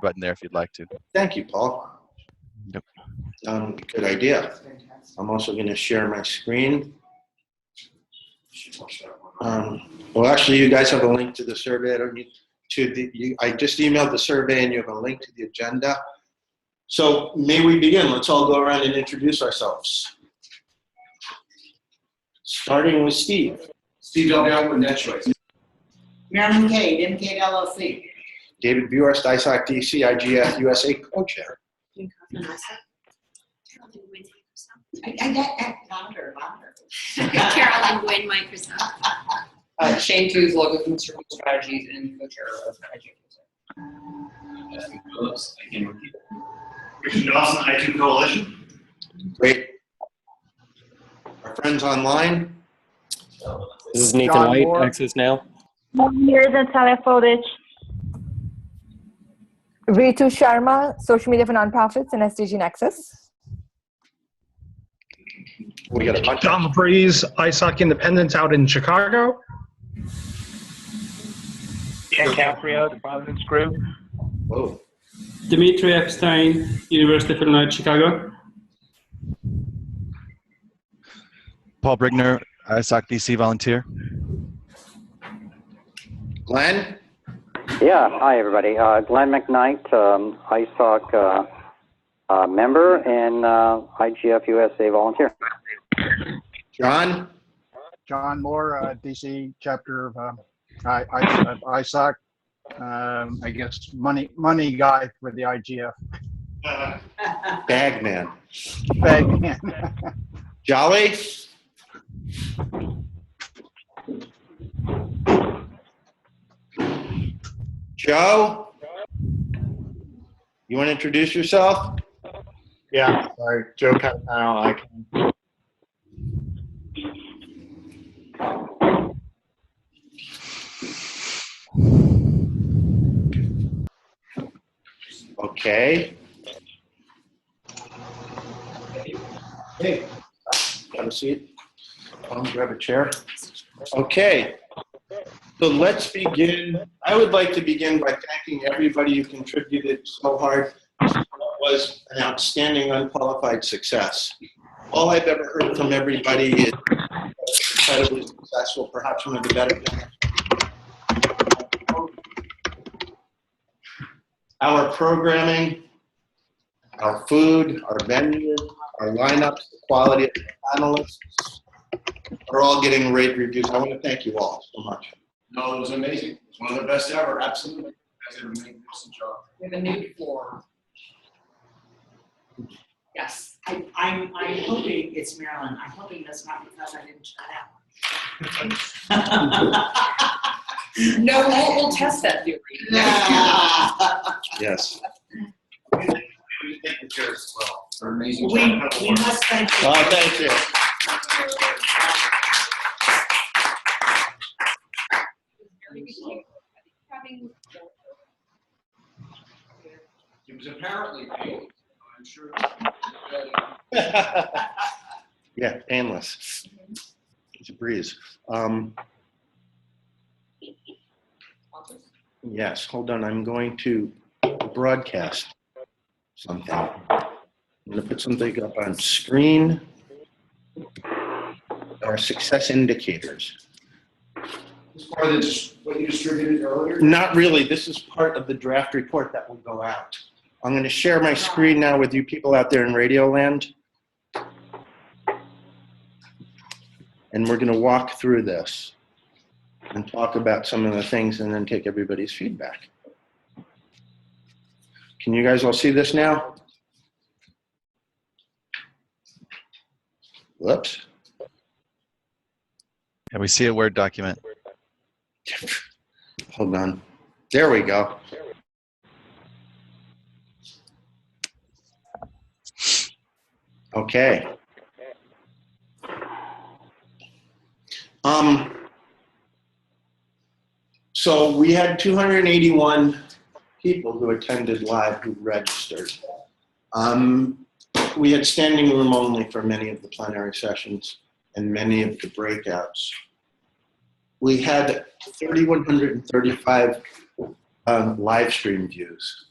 button there if you'd like to. Thank you, Paul. Yep. Good idea. I'm also going to share my screen. Well, actually, you guys have a link to the survey. I just emailed the survey, and you have a link to the agenda. So may we begin? Let's all go around and introduce ourselves. Starting with Steve. Steve Delgado with Net Choice. Marilyn Cade, MCADE LLC. David Buerst, ISOC-DC, IGF-USA co-chair. I got louder. Carolyn Gwynn, Microsoft. Shane Tooth, Local Consumer Strategies and co-chair of IGF-USA. Richard Dawson, I2 Coalition. Great. Our friends online. This is Nathan White, Access Now. Here's Natalia Fodich. Ritu Sharma, Social Media for Nonprofits and SDG Nexus. We got a bunch. John LaBreeze, ISOC Independence out in Chicago. Dan Caprio, the Providence Group. Whoa. Dimitri Epstein, University of Illinois, Chicago. Paul Brigner, ISOC-DC volunteer. Glenn? Yeah, hi everybody. Glenn McKnight, ISOC member and IGF-USA volunteer. John? John Moore, DC chapter of ISOC. I guess money guy for the IGF. Bagman. Bagman. Jolly? Joe? You want to introduce yourself? Yeah, sorry, Joe Cattanaro, I can. Okay. Hey, have a seat. Grab a chair. Okay. So let's begin. I would like to begin by thanking everybody who contributed so hard. It was an outstanding unqualified success. All I've ever heard from everybody is incredibly successful, perhaps one of the better things. Our programming, our food, our venue, our lineups, the quality of the panelists are all getting rave reviews. I want to thank you all so much. No, it was amazing. It was one of the best ever, absolutely. You guys did a magnificent job. We have a nude floor. Yes, I'm hoping it's Marilyn. I'm hoping that's not because I didn't shut out. No, we'll test that theory. Yes. We thank the chairs as well. They're amazing. We must thank you. Oh, thank you. It was apparently paid. I'm sure. Yeah, painless. It's a breeze. Yes, hold on. I'm going to broadcast something. I'm going to put something up on screen. Our success indicators. This part of what you distributed earlier? Not really. This is part of the draft report that will go out. I'm going to share my screen now with you people out there in Radio Land. And we're going to walk through this and talk about some of the things and then take everybody's feedback. Can you guys all see this now? Whoops. Yeah, we see a Word document. Hold on. There we go. Okay. So we had 281 people who attended live who registered. We had standing room only for many of the plenary sessions and many of the breakouts. We had 3,135 live stream views.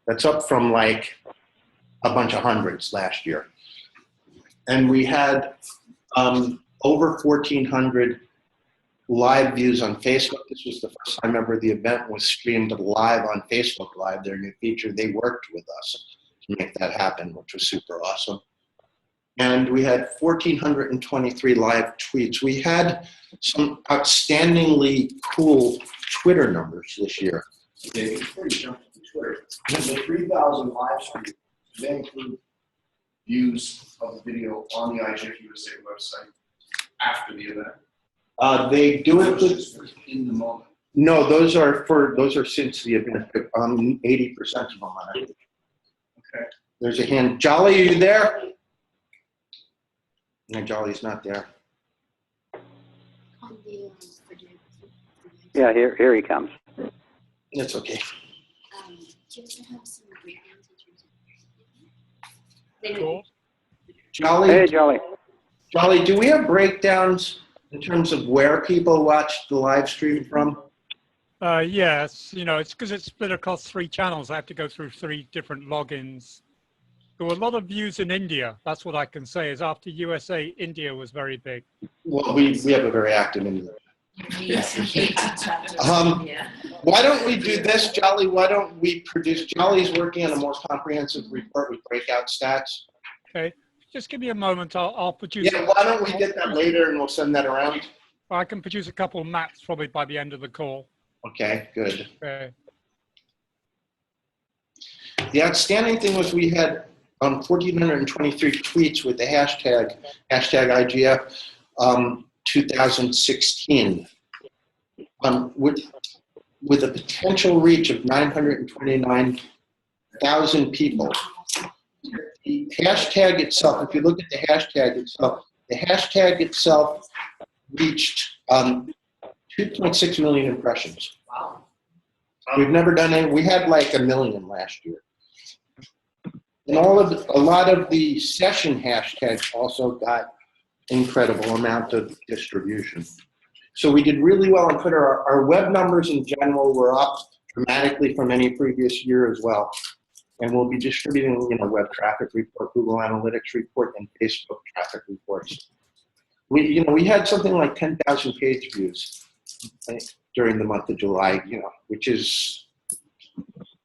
That's up from like a bunch of hundreds last year. And we had over 1,400 live views on Facebook. This was the first time ever the event was streamed live on Facebook Live, their new feature. They worked with us to make that happen, which was super awesome. And we had 1,423 live tweets. We had some outstandingly cool Twitter numbers this year. Yeah, before you jump to Twitter, the 3,000 live streams, they include views of the video on the IGF-USA website after the event. They do it Just in the moment. No, those are since the event. 80% of them are. Okay. There's a hand. Jolly, are you there? No, Jolly's not there. Yeah, here he comes. That's okay. Cool. Jolly. Hey, Jolly. Jolly, do we have breakdowns in terms of where people watch the live stream from? Yes, it's because it's split across 3 channels. I have to go through 3 different logins. There were a lot of views in India. That's what I can say is after USA, India was very big. Well, we have a very active India. Why don't we do this, Jolly? Why don't we produce? Jolly's working on a more comprehensive report with breakout stats. Okay, just give me a moment. I'll produce. Yeah, why don't we get that later and we'll send that around? I can produce a couple of maps probably by the end of the call. Okay, good. Okay. The outstanding thing was we had 1,423 tweets with the hashtag IGF 2016, with a potential reach of 929,000 people. The hashtag itself, if you look at the hashtag itself reached 2.6 million impressions. Wow. We've never done any. We had like 1 million last year. And a lot of the session hashtags also got incredible amount of distribution. So we did really well on Twitter. Our web numbers in general were up dramatically from any previous year as well. And we'll be distributing, web traffic report, Google Analytics report, and Facebook traffic reports. We had something like 10,000 page views during the month of July, which is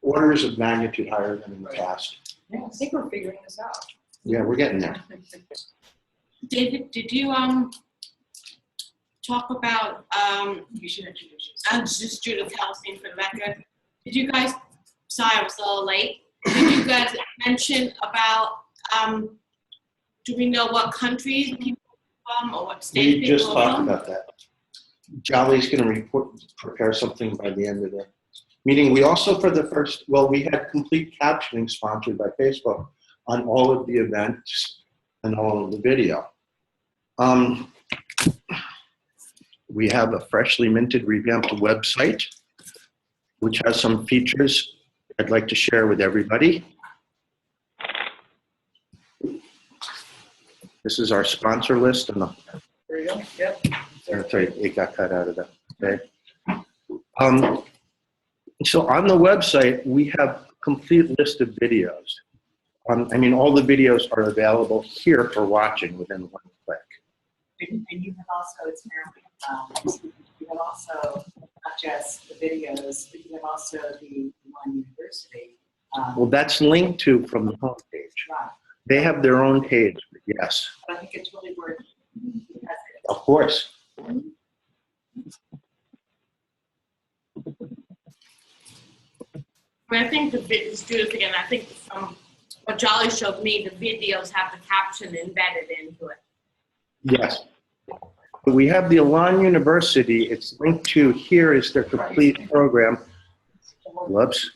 orders of magnitude higher than in the past. Yeah, I think we're figuring this out. Yeah, we're getting there. David, did you talk about You should introduce yourself. I'm just Judith Halstein for the record. Did you guys, sorry I was a little late, did you guys mention about do we know what countries people are from or what states We people just are talked from? about that. Jolly's going to prepare something by the end of the meeting. We also, we had complete captioning sponsored by Facebook on all of the events and all of the video. We have a freshly minted, revamped website, which has some features I'd like to share with everybody. This is our sponsor list. And There you go. Yep. that's right, it got cut out of that. Okay. So on the website, we have a complete list of videos. All the videos are available here for watching within one click. And you have also, it's Maryland, you have also not just the videos, but you have also the one university. Well, that's linked to from the homepage. Right. They have their own page, yes, But I think it's really worth of course. I think it's Judith again, I think from what Jolly showed me, the videos have the caption embedded into it. Yes. But we have the Elan University. It's linked to here is their complete program. Whoops,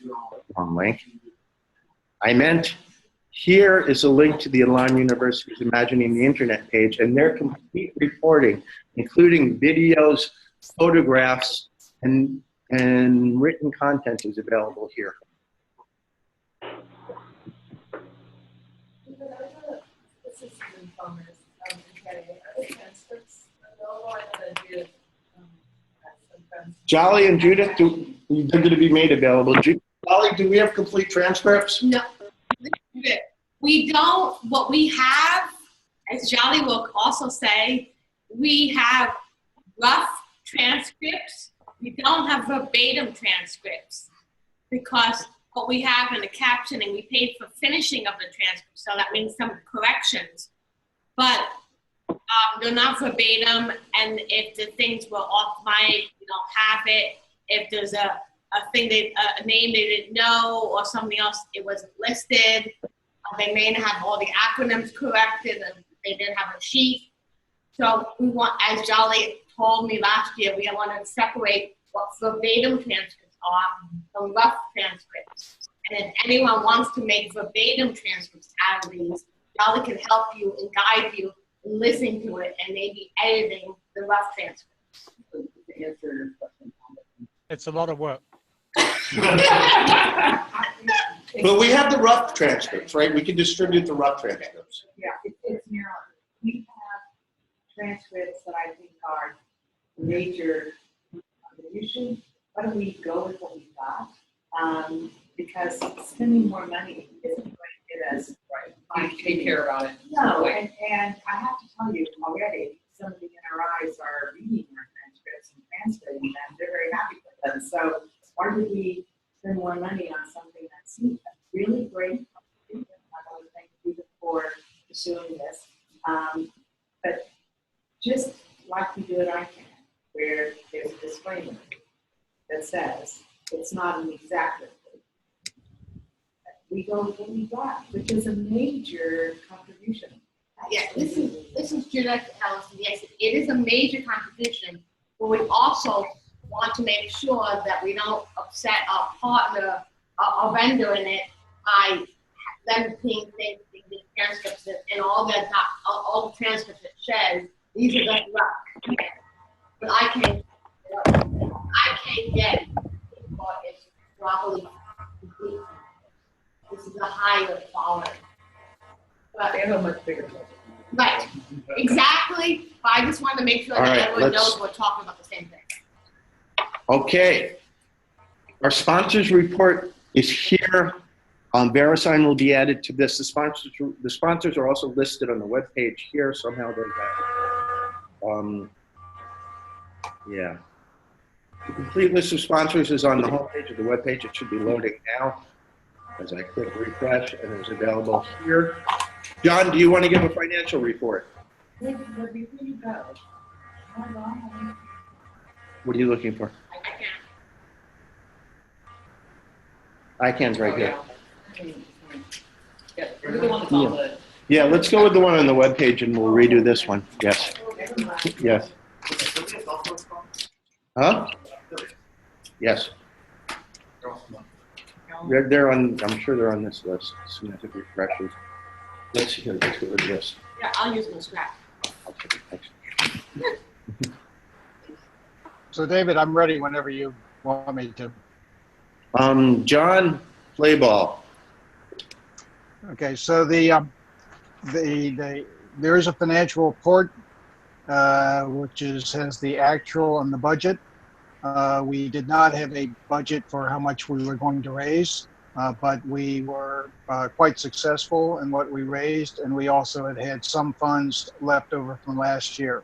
wrong link. I meant here is a link to the Elan University's Imagining the Internet page and their complete reporting, including videos, photographs, and written content is available here. Jolly and Judith, they're going to be made available. Jolly, do we have complete transcripts? No. We don't, what we have, as Jolly will also say, we have rough transcripts. We don't have verbatim transcripts because what we have in the captioning, we paid for finishing of the transcript, so that means some corrections. But they're not verbatim, and if the things were off mic, we don't have it. If there's a thing, a name they didn't know or something else, it wasn't listed. They may not have all the acronyms corrected, and they didn't have a sheet. So we want, as Jolly told me last year, we want to separate what verbatim transcripts are from rough transcripts. And if anyone wants to make verbatim transcripts out of these, Jolly can help you and guide you in listening to it and maybe editing the rough transcripts. To answer your question. It's a lot of work. But we have the rough transcripts, right? We can distribute the rough transcripts. Yeah, it's Maryland. We have transcripts that I think are major contribution. Why don't we go with what we got? Because spending more money isn't going to get us right. They care about it. No, and I have to tell you already, some of the NRIs are reading our transcripts and translating them. They're very happy with them. So why would we spend more money on something that's really great? I want to thank you for pursuing this. But just like we do at ICANN, where there's a disclaimer that says it's not an exact report. We go with what we got, which is a major contribution. Yeah, this is Jeanette Ellison. Yes, it is a major contribution, but we also want to make sure that we don't upset our partner, our vendor in it by them being the transcripts and all the transcripts it says. These are the rough. But I can't get it because it's properly complete. This is a higher quality. But They have a much bigger budget. right, exactly. But I just want to make sure All that right, everyone let's- knows we're talking about the same thing. Okay. Our sponsors report is here. VeriSign will be added to this. The sponsors are also listed on the webpage here. Somehow they got, yeah. The complete list of sponsors is on the homepage of the webpage. It should be loading now. As I click refresh, and it's available here. John, do you want to give a financial report? But before you go, What are you looking for? I ICANN's right here. Yeah, we're the one that's on the. Yeah, let's go with the one on the webpage, and we'll redo this one. Yes. Yes. Huh? Yes. They're on, I'm sure they're on this list. Semantic refreshes. Let's see here, let's go with this. Yeah, I'll use my scrap. I'll take it. Thanks. So David, I'm ready whenever you want me to. John, play ball. Okay, so there is a financial report which has the actual and the budget. We did not have a budget for how much we were going to raise, but we were quite successful in what we raised, and we also had some funds left over from last year.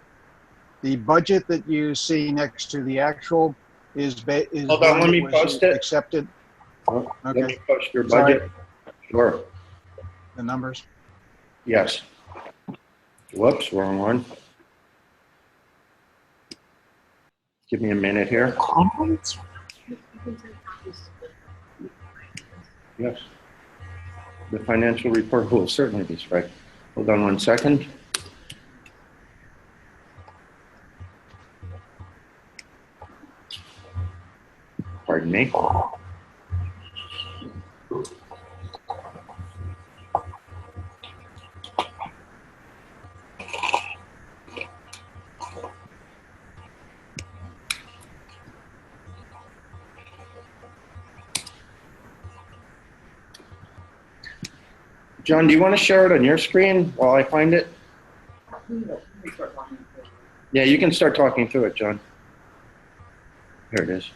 The budget that you see next to the actual is Hold on, let me post it. Accepted. Let Okay. me post your Sorry. budget. Sure. The numbers. Yes. Whoops, wrong one. Give me a minute here. Yes. The financial report will certainly be right. Hold on one second. Pardon me. John, do you want to share it on your screen while I find it? Yeah, you can start talking through it, John. Here it is.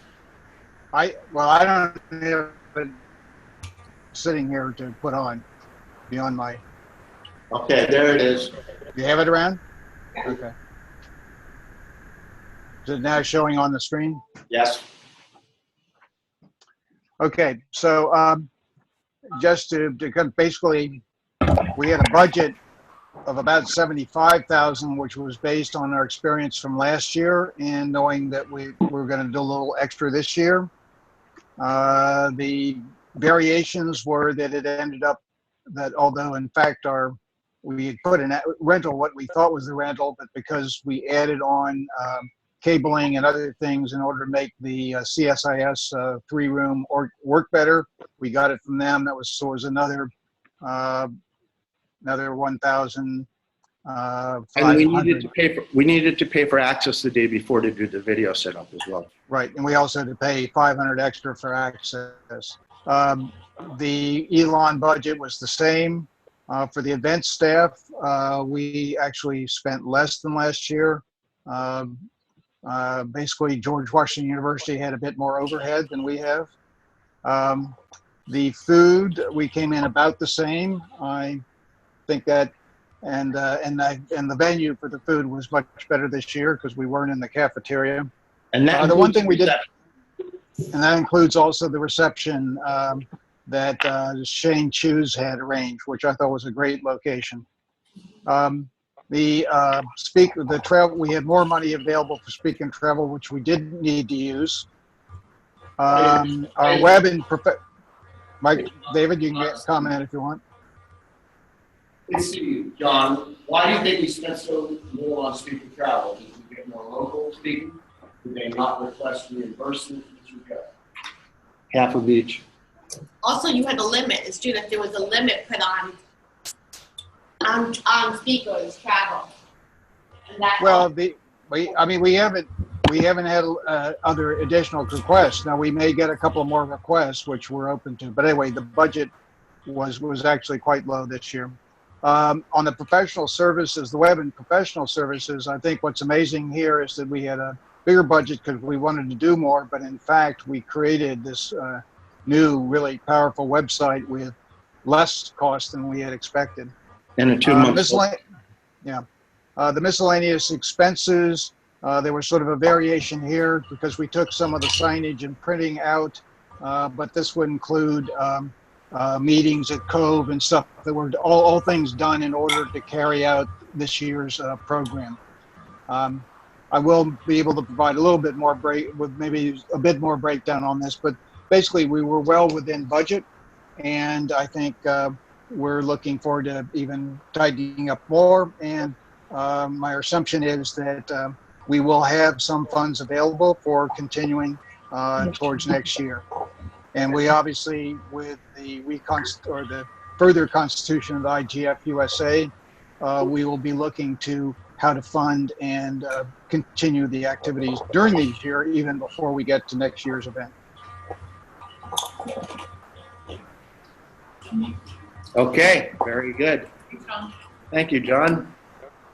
I don't have it sitting here to put on beyond my. Okay, there it is. You have it around? Okay. Is it now showing on the screen? Yes. Okay, so just to basically, we had a budget of about 75,000, which was based on our experience from last year and knowing that we were going to do a little extra this year. The variations were that it ended up that although in fact we had put in rental what we thought was the rental, but because we added on cabling and other things in order to make the CSIS 3-room work better, we got it from them. That was another 1,000. And we needed to pay for access the day before to do the video setup as well. Right, and we also had to pay 500 extra for access. The Elon budget was the same. For the event staff, we actually spent less than last year. Basically, George Washington University had a bit more overhead than we have. The food, we came in about the same. I think that, and the venue for the food was much better this year because we weren't in the cafeteria. And that the one thing we did, and that includes also the reception that Shane Chu's had arranged, which I thought was a great location. The travel, we had more money available for speak and travel, which we didn't need to use. Our web and Mike, David, you can comment if you want. Let's see, John, why do you think we spent so little on speak and travel? Did we get more local speaking? Did they not request reimbursement? Half of each. Also, you had a limit. It's true that there was a limit put on speakers travel. And that we haven't had other additional requests. Now we may get a couple more requests, which we're open to. But anyway, the budget was actually quite low this year. On the professional services, the web and professional services, I think what's amazing here is that we had a bigger budget because we wanted to do more, but in fact, we created this new, really powerful website with less cost than we had expected. And in 2 months. The miscellaneous expenses, there was sort of a variation here because we took some of the signage and printing out, but this would include meetings at Cove and stuff that were all things done in order to carry out this year's program. I will be able to provide a little bit more maybe a bit more breakdown on this, but basically we were well within budget, and I think we're looking forward to even tightening up more. And my assumption is that we will have some funds available for continuing towards next year. And we obviously, with the the further constitution of the IGF-USA, we will be looking to how to fund and continue the activities during the year, even before we get to next year's event. Okay, very good. Thank you, John.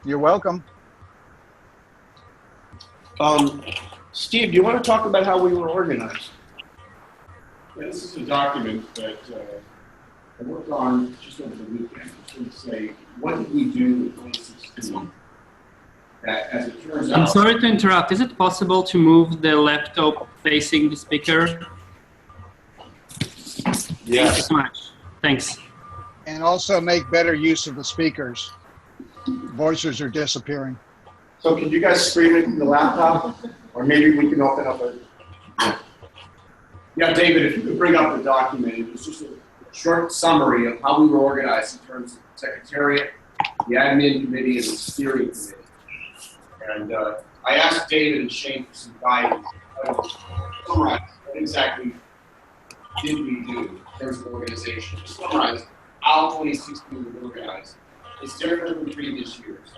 You're welcome. Steve, do you want to talk about how we were organized? Yeah, this is a document that I worked on just over the weekend. It's going to say, what did we do in 2016? That, as it turns out... I'm sorry to interrupt. Is it possible to move the laptop facing the speaker? Yes. Thank you so much. Thanks. And also make better use of the speakers. Voices are disappearing. So can you guys stream it from the laptop? Or maybe we can open up a... Yeah, David, if you could bring up the document, it was just a short summary of how we were organized in terms of the Secretariat, the Admin Committee, and the Steering Committee. And I asked David and Shane for some guidance. Summarize what exactly did we do in terms of organization. Just summarize how 2016 was organized. It's different from previous years.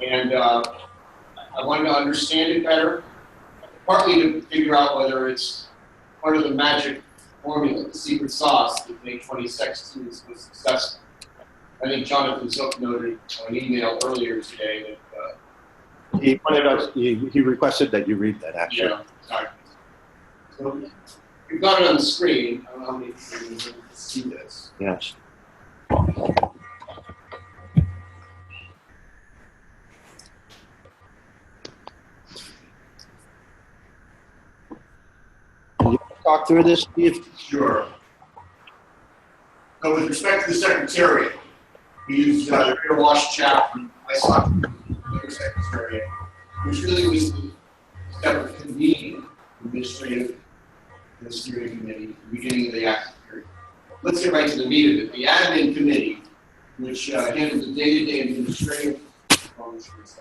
And I wanted to understand it better, partly to figure out whether it's part of the magic formula, the secret sauce that made 2016 so successful. I think Jonathan Zook noted on an email earlier today that He requested that you read that, actually. yeah, sorry. So We've got it on the screen. I don't know how many people can see this. Yes. Can you talk through this, Steve? Sure. So with respect to the Secretariat, we used the Greater Wash chap from ISOC Secretariat, which really was the step of convening the administrative and the steering committee at the beginning of the active period. Let's get right to the meat of it. The admin committee, which handles the day-to-day administrative functions,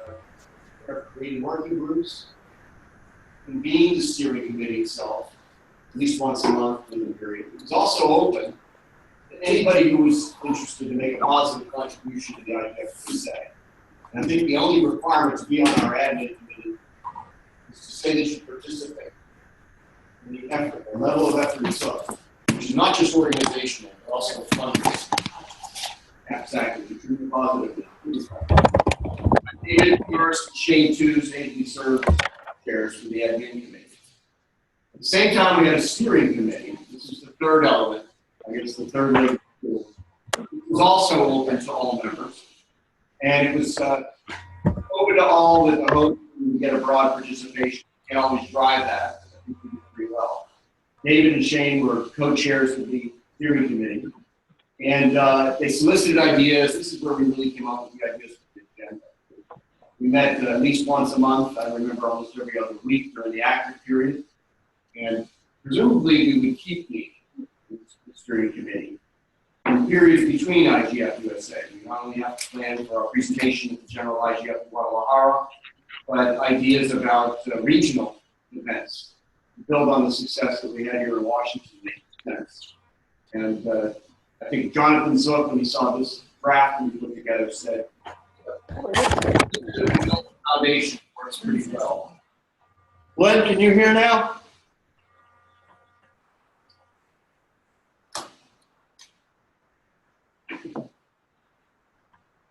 creating working groups, convened the steering committee itself at least once a month in the period. It was also open to anybody who was interested to make a positive contribution to the IGF-USA. And I think the only requirement to be on our admin committee is to say that you participate in the effort, the level of effort itself, which is not just organizational, but also fundraising. Exactly, contribute positively. David first, Shane Tuesday, he served chairs for the admin committee. At the same time, we had a steering committee. This is the third element. I guess the third leg. It was also open to all members. And it was open to all with the hope to get a broad participation. You can always drive that. I think we did pretty well. David and Shane were co-chairs of the steering committee. And they solicited ideas. This is where we really came up with the ideas for the agenda. We met at least once a month. I remember almost every other week during the active period. And presumably we would keep meeting with the steering committee in periods between IGF-USA. We not only have to plan for our presentation at the General IGF in Guadalajara, but ideas about regional events to build on the success that we had here in Washington. And I think Jonathan Zook, when he saw this graph we put together, said, the foundation works pretty well. Glenn, can you hear now?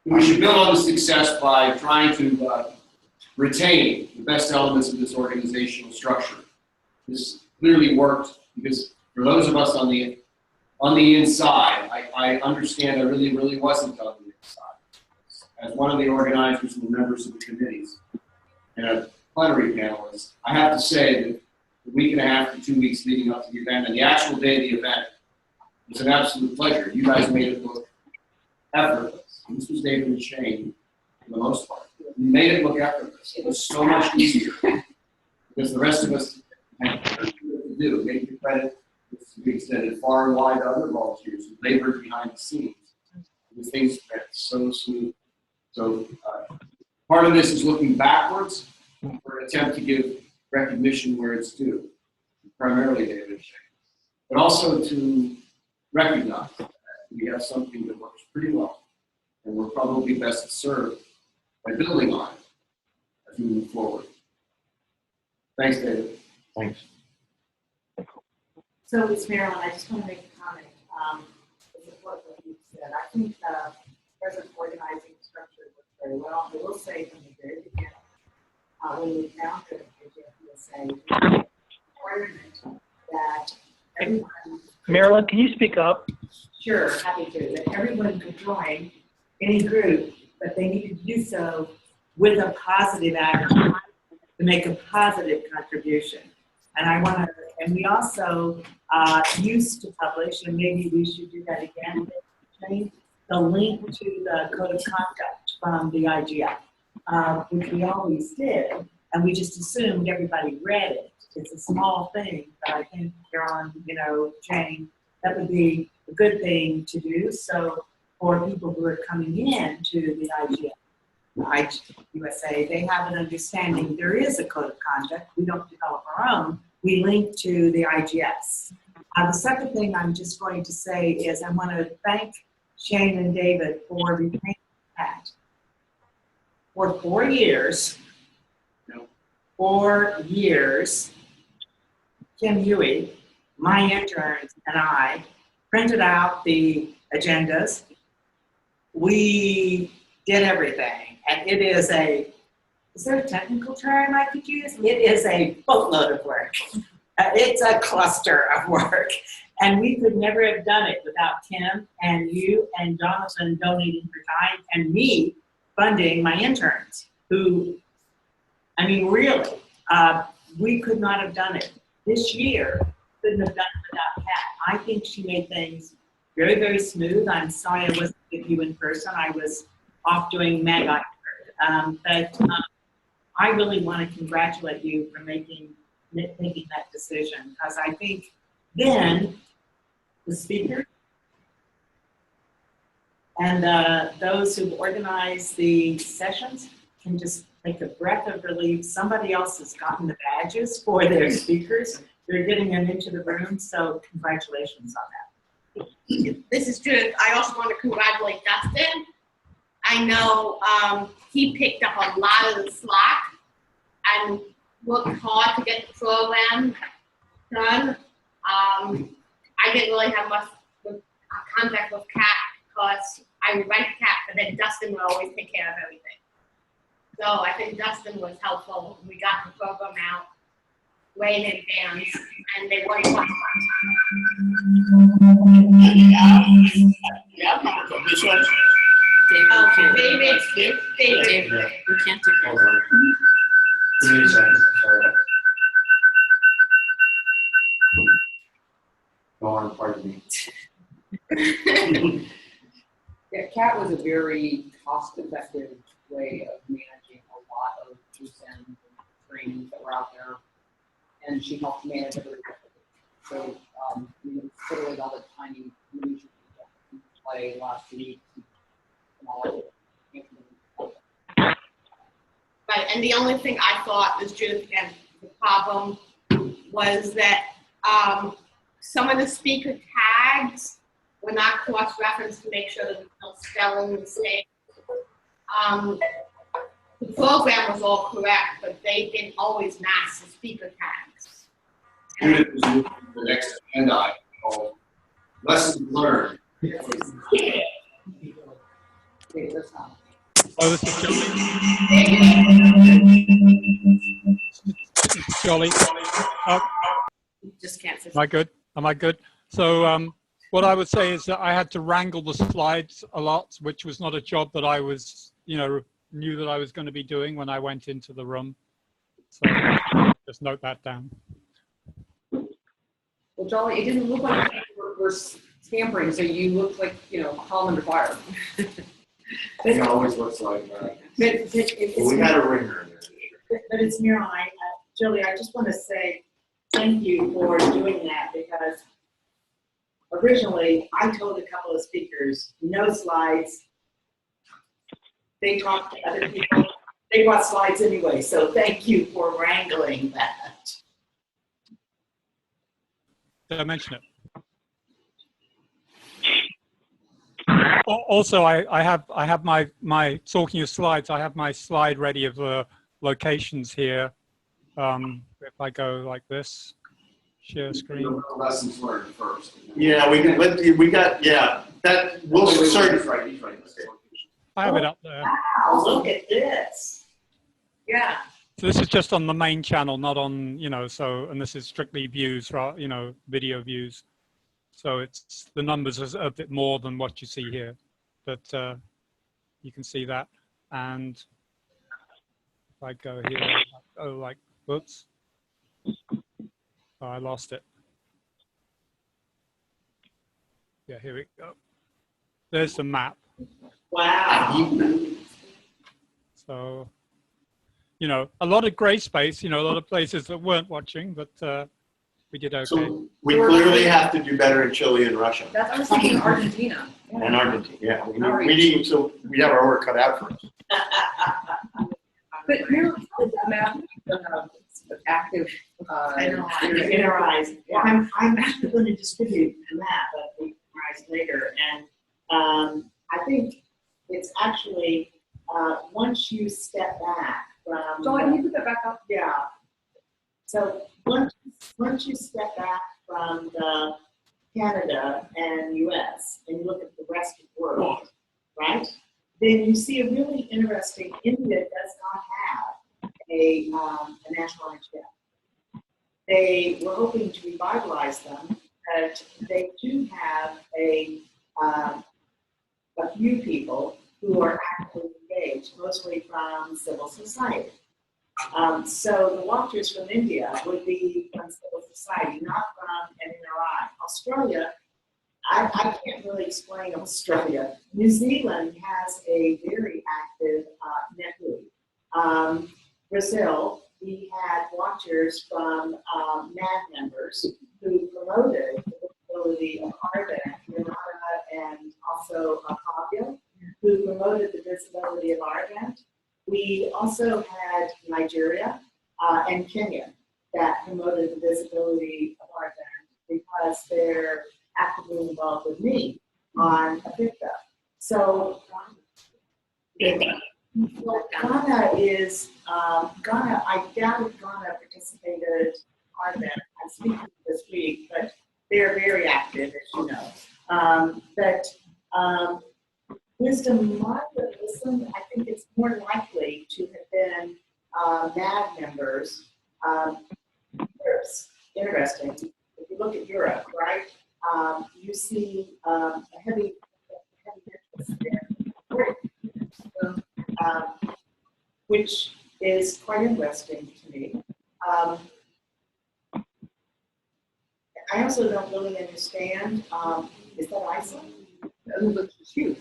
We should build on the success by trying to retain the best elements of this organizational structure. This clearly worked because for those of us on the inside, I understand I really wasn't on the inside. As one of the organizers and the members of the committees and a plenary panelist, I have to say that the week and a half to 2 weeks leading up to the event and the actual day of the event was an absolute pleasure. You guys made it look effortless. This was David and Shane for the most part. You made it look effortless. It was so much easier because the rest of us had to do. Make the credit to be extended far and wide to other volunteers who labored behind the scenes. The things went so smooth. So part of this is looking backwards for an attempt to give recognition where it's due, primarily David and Shane, but also to recognize that we have something that works pretty well. And we're probably best served by building on it as we move forward. Thanks, David. Thanks. So, Ms. Marilyn, I just want to make a comment. To support what you said, I think the present organizing structure works very well. I will say from the very beginning, when we founded IGF-USA, the requirement that everyone. Marilyn, can you speak up? Sure, happy to. That everyone could join any group, but they needed to do so with a positive attitude to make a positive contribution. And we also used to publish, and maybe we should do that again, the link to the code of conduct from the IGF, which we always did, and we just assumed everybody read it. It's a small thing, but I think, John, Jane, that would be a good thing to do. So for people who are coming in to the IGF-USA, they have an understanding there is a code of conduct. We don't develop our own. We link to the IGS. The second thing I'm just going to say is I want to thank Shane and David for retaining that. For 4 years, Kim Huey, my interns, and I printed out the agendas. We did everything, and it is is there a technical term I could use? It is a boatload of work. It's a cluster of work. And we could never have done it without Kim and you and Jonathan donating for time and me funding my interns who, I mean, really, we could not have done it. This year, couldn't have done it without Pat. I think she made things very, very smooth. I'm sorry I wasn't with you in person. I was off doing Mag but I really want to congratulate you for making that decision, because I think then the speaker and those who organize the sessions can just take a breath of relief. Somebody else has gotten the badges for their speakers. They're getting them into the room, so congratulations on that. This is Judith. I also want to congratulate Dustin. I know he picked up a lot of the slack and worked hard to get the program done. I didn't really have much contact with Kat because I would write to Kat, but then Dustin would always take care of everything. So I think Dustin was helpful. We got the program out way in advance, and they weren't fun. Yeah, this one. David. We can't do Hold on. Give me a second. Sorry. Go on, pardon me. Yeah, CAT was a very cost-effective way of managing a lot of loose ends and trainings that were out there, and she helped manage everything. So we literally all the tiny minutia play last week. Right, and the only thing I thought was Judith, again, the problem was that some of the speaker tags were not cross-referenced to make sure that there was no spelling mistakes. The program was all correct, but they didn't always match the speaker tags. Judith is moving to the next agenda item called Lessons Learned. Yeah. Oh, this is Jolly. Just can't. Am I good? Am I good? So what I would say is that I had to wrangle the slides a lot, which was not a job that I was, knew that I was going to be doing when I went into the room. So just note that down. Well, Jolly, it didn't look like we're scampering, so you looked like, calm under fire. It always looks like that. But We got a ringer in there. But it's Mira, Julie, I just want to say thank you for doing that, because originally I told a couple of speakers, no slides. They talked to other people. They want slides anyway, so thank you for wrangling that. Did I mention it? Also, I have my talking of slides. I have my slide ready of the locations here. If I go like this, share screen. Lessons learned first. Yeah, we got that. We'll start. He's right. I have it up there. Wow, look at this. Yeah. So this is just on the main channel, not on, and this is strictly views, video views. So the numbers are a bit more than what you see here, but you can see that. And if I go here, whoops, I lost it. Yeah, here we go. There's the map. Wow. So, a lot of gray space, a lot of places that weren't watching, but we did okay. So we clearly have to do better in Chile and Russia. I was thinking Argentina. And Argentina, yeah. We need, so we have our work cut out for us. But Mira, how is that map active? In our eyes. Yeah. I'm actually going to distribute the map later, and I think it's actually once you step back from. John, can you put that back up? Yeah. So once you step back from the Canada and U.S. and you look at the rest of the world, right? Then you see a really interesting. India does not have a national IGF. we're hoping to revitalize them, but they do have a few people who are actively engaged, mostly from civil society. So the watchers from India would be from civil society, not from NNRI. Australia, I can't really explain Australia. New Zealand has a very active network. Brazil, we had watchers from MAD members who promoted the visibility of our event, Grenada and also Pavia, who promoted the visibility of our event. We also had Nigeria and Kenya that promoted the visibility of our event because they're actively involved with me on AFICTA. So Ghana is, I doubt Ghana participated in our event. I'm speaking this week, but they're very active, as you know. Wisdom, I think it's more likely to have been MAD members. It's interesting. If you look at Europe, right, you see a heavy interest there, which is quite interesting to me. I also don't really understand, is that ISOC? It looks huge.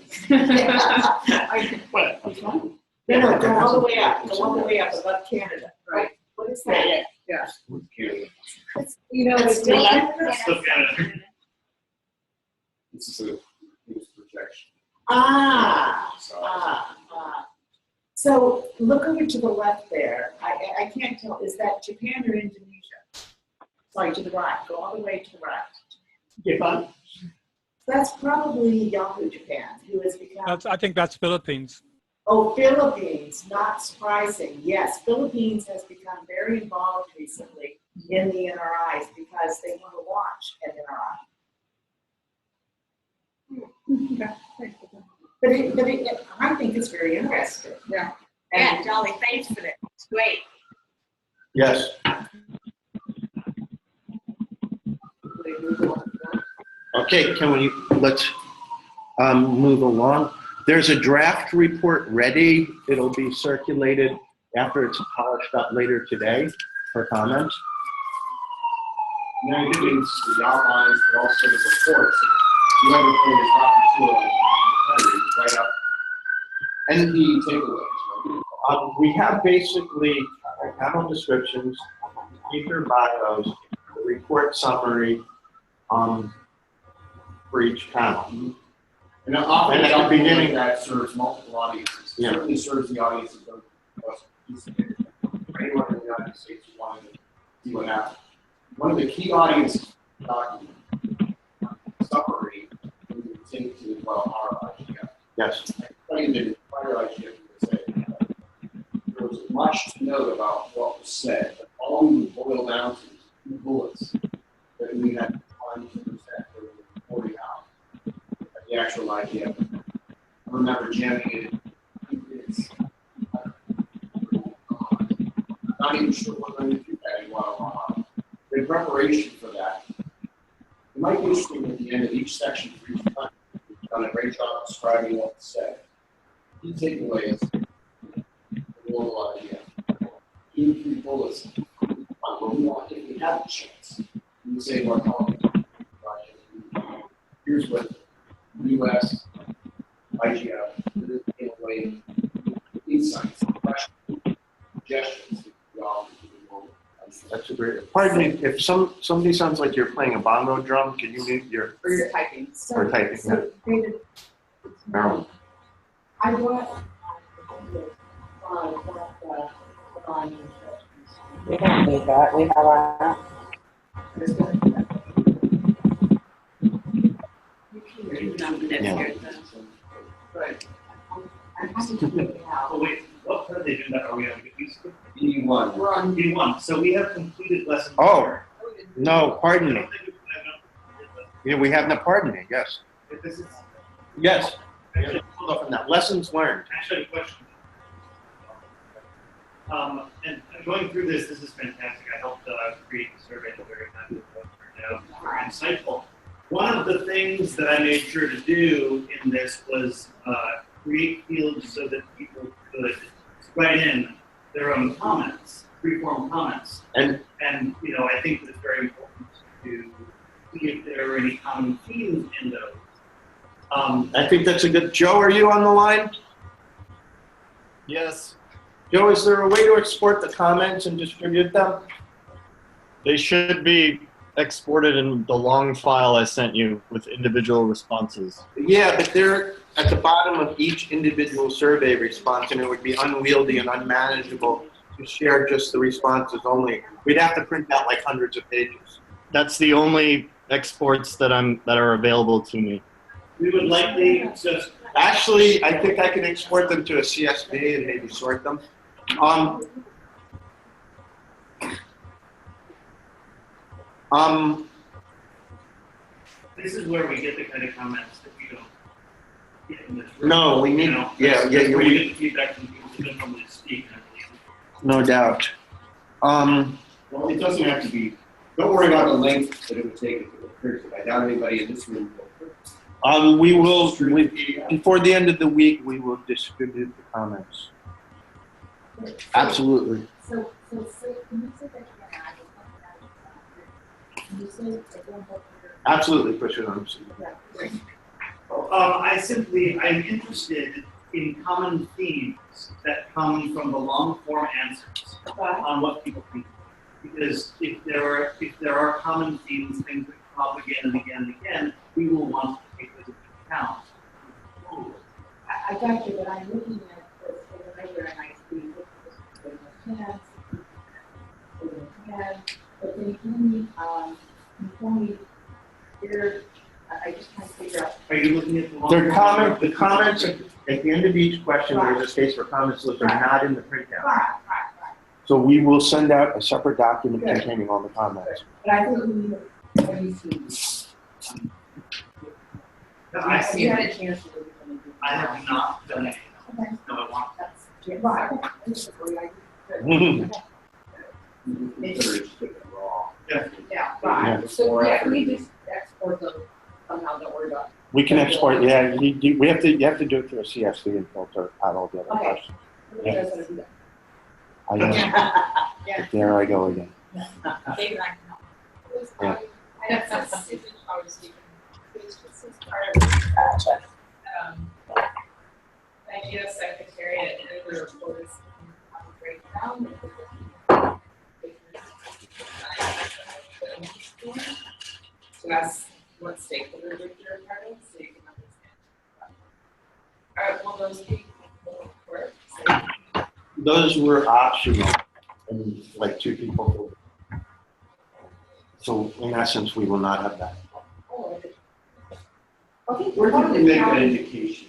What? Which one? No, go all the way up. Go all the way up above Canada. Right. What is that? Yeah. You know, it's still Canada. This is a projection. So look over to the left there. I can't tell. Is that Japan or Indonesia? Sorry, to the right. Go all the way to the right. Japan. That's probably Yahoo Japan, who has become. I think that's Philippines. Oh, Philippines, not surprising. Yes, Philippines has become very involved recently in the NRIs because they want to watch NRI. But I think it's very interesting. Yeah. Yeah, Dolly, thanks for that. It's great. Yes. Okay, let's move along. There's a draft report ready. It'll be circulated after it's polished up later today for comments. Now, the outlines, but also the reports. The other thing is Dr. right up. And the takeaways. We have basically panel descriptions, speaker bios, the report summary for each panel. And often at the beginning, that serves multiple audiences. It certainly serves the audience of those of us participating. For anyone in the United States who wanted to see what happened. One of the key audiences document summary was into our IGF. Yes. I can tell you that in prior IGF-USA, there was much to note about what was said, but all we would boil down to is 2 bullets that we had time to present for the reporting out at the actual IGF. I remember jamming it. It's not even sure what I'm going to do that in one-on-one. In preparation for that, it might be interesting at the end of each section for each time. We've done a great job describing what was said. Key takeaways, the global idea. 2 3 bullets on what we want if we have a chance. We say to our colleagues, here's what US, IGF, in a way, insights, questions, suggestions that we offer to the world. That's a great. Pardon me, if somebody sounds like you're playing a bongo drum, can you mute your? Or you're typing. Or typing. So David, Marilyn. I brought We don't need that. We have our. Yeah. Right. I'm happy to do it now. Oh, wait, what part of the agenda are we on? E1. We're on E1. So we have completed lesson. Oh, no, pardon me. Yeah, we have no, pardon me, yes. Yes. Hold up on that. Lessons learned. Actually, a question. And going through this is fantastic. I helped create the survey. I'm very happy with what turned out. Very insightful. One of the things that I made sure to do in this was create fields so that people could write in their own comments, free-form comments. And you know, I think that it's very important to see if there are any common themes in those. I think that's a good. Joe, are you on the line? Yes. Joe, is there a way to export the comments and distribute them? They should be exported in the long file I sent you with individual responses. Yeah, but they're at the bottom of each individual survey response, and it would be unwieldy and unmanageable to share just the responses only. We'd have to print out like hundreds of pages. That's the only exports that are available to me. We would likely just... Actually, I think I can export them to a CSV and maybe sort them. This is where we get the kind of comments that we don't get in this room. No, we need, You know, yeah, that's yeah, where you we, get the feedback from people who don't normally speak, I believe. no doubt. Well, it doesn't have to be, don't worry about the length that it would take if it were printed. I doubt anybody in this room will print. We will, before the end of the week, we will distribute the comments. Absolutely. So can you say that again? Can you say again what you're... Absolutely, push it on. I'm interested in common themes that come from the long form answers on what people think. Because if there are common themes, things that come up again and again and again, we will want to take those into account. I got you, but I'm looking at this over and I see but then you tell me, I just can't figure out. Are you looking at the long They're form? the comments at the end of each question, there's a space for comments that are not in the printout. Right. So we will send out a separate document containing all the comments. But I think we need to, have you seen? Have you had a chance to look at them? I have not done it. Okay. No, I want. That's right. Yeah, right. So, yeah, can we just export them somehow, don't worry about it. We can export, yeah, you have to do it through a CSV and filter out all the other Okay. questions. Who Yeah. does want to do that? I know. There I go again. Maybe I can help. Yeah. Idea Secretariat and the report is a breakdown. So that's what stakeholder group you're a part of, so you can understand. All right, well, those people work. Those were optional, and like 2 people. So in essence, we will not have that. Okay. Where did we make that indication?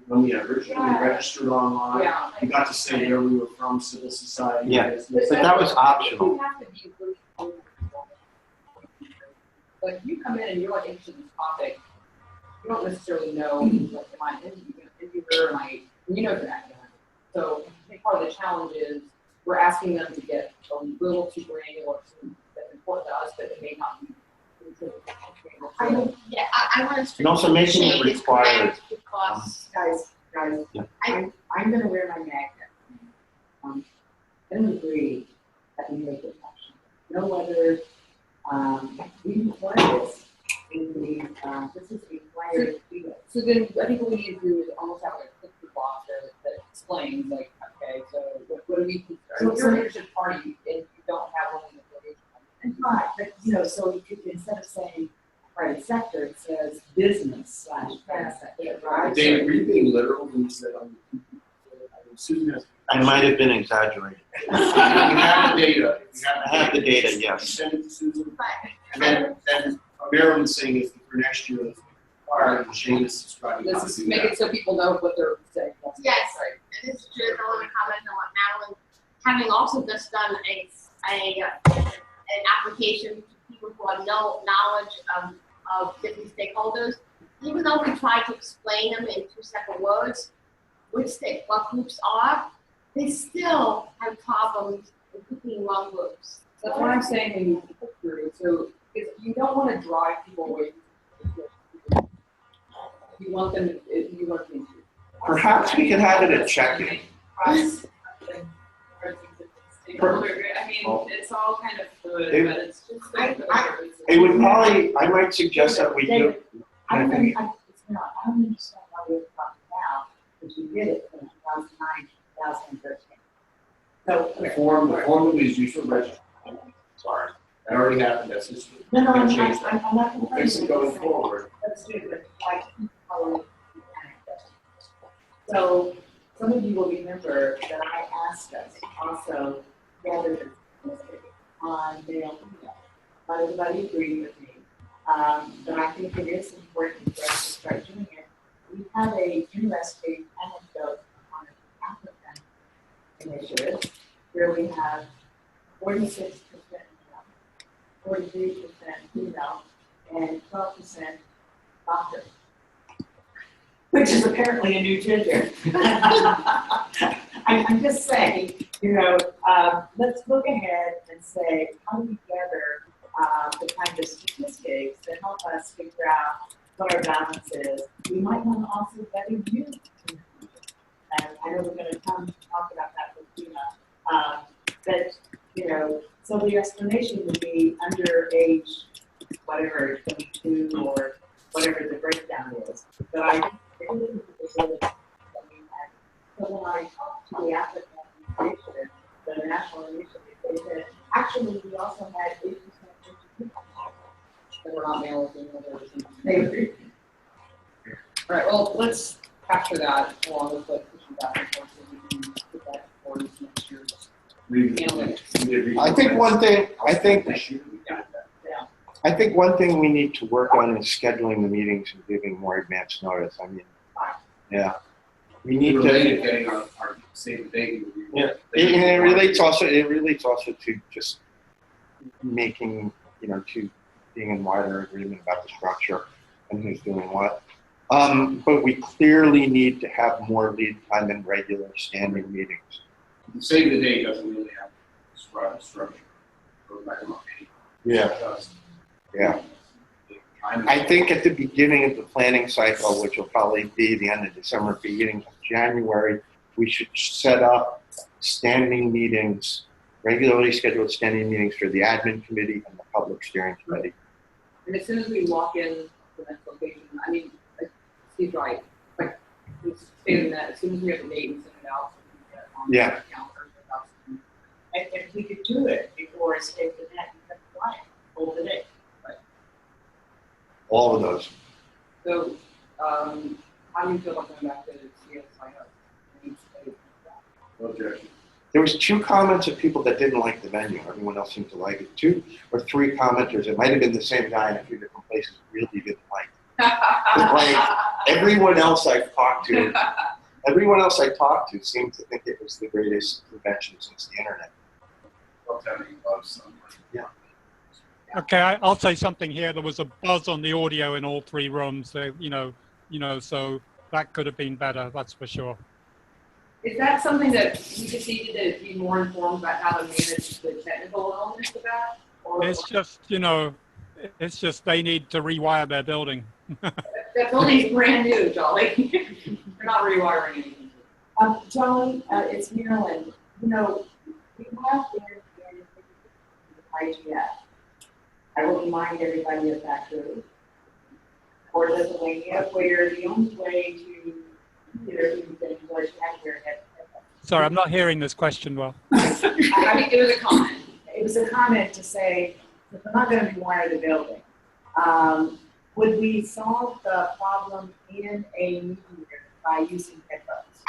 When we originally registered online, we got to say where we were from, civil society. Yeah, but that was optional. You have to be really open. Like, if you come in and you're like interested in this topic, you don't necessarily know, like, am I an interviewer, you know you're not gonna. So I think part of the challenge is we're asking them to get a little too granular, that's important to us, but it may not be. I want to. And also making it required. Guys, Yeah. I'm gonna wear my magnet. I don't agree that we make it optional. No whether, we require this in the, this is required. So then I think what we need to do is almost have like a click through box that explains, like, okay, so what do we consider? So if you're an interested party and you don't have one in the affiliation. Right, but so you could, instead of saying private sector, it says business / private sector, right? They were being literal when you said, Susan has. I might have been exaggerating. You have the data. I have the data, yes. Send it to Susan. And then Maryland's saying is for next year, it's required, and Shane is subscribing. Let's just make it so people know what they're saying. Yes, Right. this is true. I want to comment on what Madeline, having also just done an application to people who have no knowledge of different stakeholders. Even though we try to explain them in 2 separate words, what groups are, they still have problems with cooking long groups. That's what I'm saying when you cook through. So if you don't want to drive people away, you want them to. Perhaps we could have it at check-in. I mean, it's all kind of fluid, It- but it's just. It would probably, I might suggest that we do. David, I don't understand why we're talking now, because we did it in 2009, 2013. So. The form that was used for registration. Sorry, that already happened, that's history. No, no, I'm Change that. not We'll complaining. fix it going forward. Let's do it, like, following the anecdote. So, some of you will remember that I asked us also, rather than on male and female. Not everybody agreed with me, but I think it is important for us to start doing it. We have a interesting anecdote on an African initiative where we have 46% male, 43% female, and 12% doctor, which is apparently a new gender. I'm just saying, let's look ahead and say, how do we gather the kind of statistics that help us figure out what our balance is? We might want to also better use. And I know we're going to come talk about that with Tina. But, so the explanation would be under age, whatever, 22 or whatever the breakdown is. But I think that we had, so when I talked to the African initiative, the national initiative, they said, actually, we also had 8% That we're not male or female. They agree. All right, well, let's capture that along with like pushing back and forth so we can put that forward next year. I think one thing, I think one thing we need to work on is scheduling the meetings and giving more advance notice. I mean, yeah. We need to. Getting our save the date. Yeah, and it relates also to just making, to being in wider agreement about the structure and who's doing what. But we clearly need to have more lead time and regular standing meetings. The save the date doesn't really have a structure. Goes back to Yeah. Yeah. I think at the beginning of the planning cycle, which will probably be the end of December, beginning of January, we should set up standing meetings, regularly scheduled standing meetings for the admin committee and the public steering committee. And as soon as we walk in to the next location, I mean, Steve's right. Like, he's stating that as soon as we have a date, we send it out. So we can get it on Yeah. the calendar without some- And if we could do it before escape the net, you can fly, hold the day. All of those. So, how do you feel about going back to CSIO? No objection. There was 2 comments of people that didn't like the venue. Everyone else seemed to like it. 2 or 3 commenters. It might have been the same guy in a few different places. Really didn't like it. Like everyone else I've talked to seemed to think it was the greatest convention since the internet. Yeah. Okay, I'll say something here. There was a buzz on the audio in all 3 rooms. So, so that could have been better. That's for sure. Is that something that we just needed to be more informed about how to manage the technical elements of that? Or It's just they need to rewire their building. that building's brand new, Jolly. They're not rewiring anything. Jolly, it's Maryland. We have been in IGF. I will remind everybody of that group. Or Lithuania, where the only way to Sorry, I'm not hearing this question well. I mean, it was a comment. It was a comment to say, if we're not going to rewire the building, would we solve the problem in a meeting room by using headphones?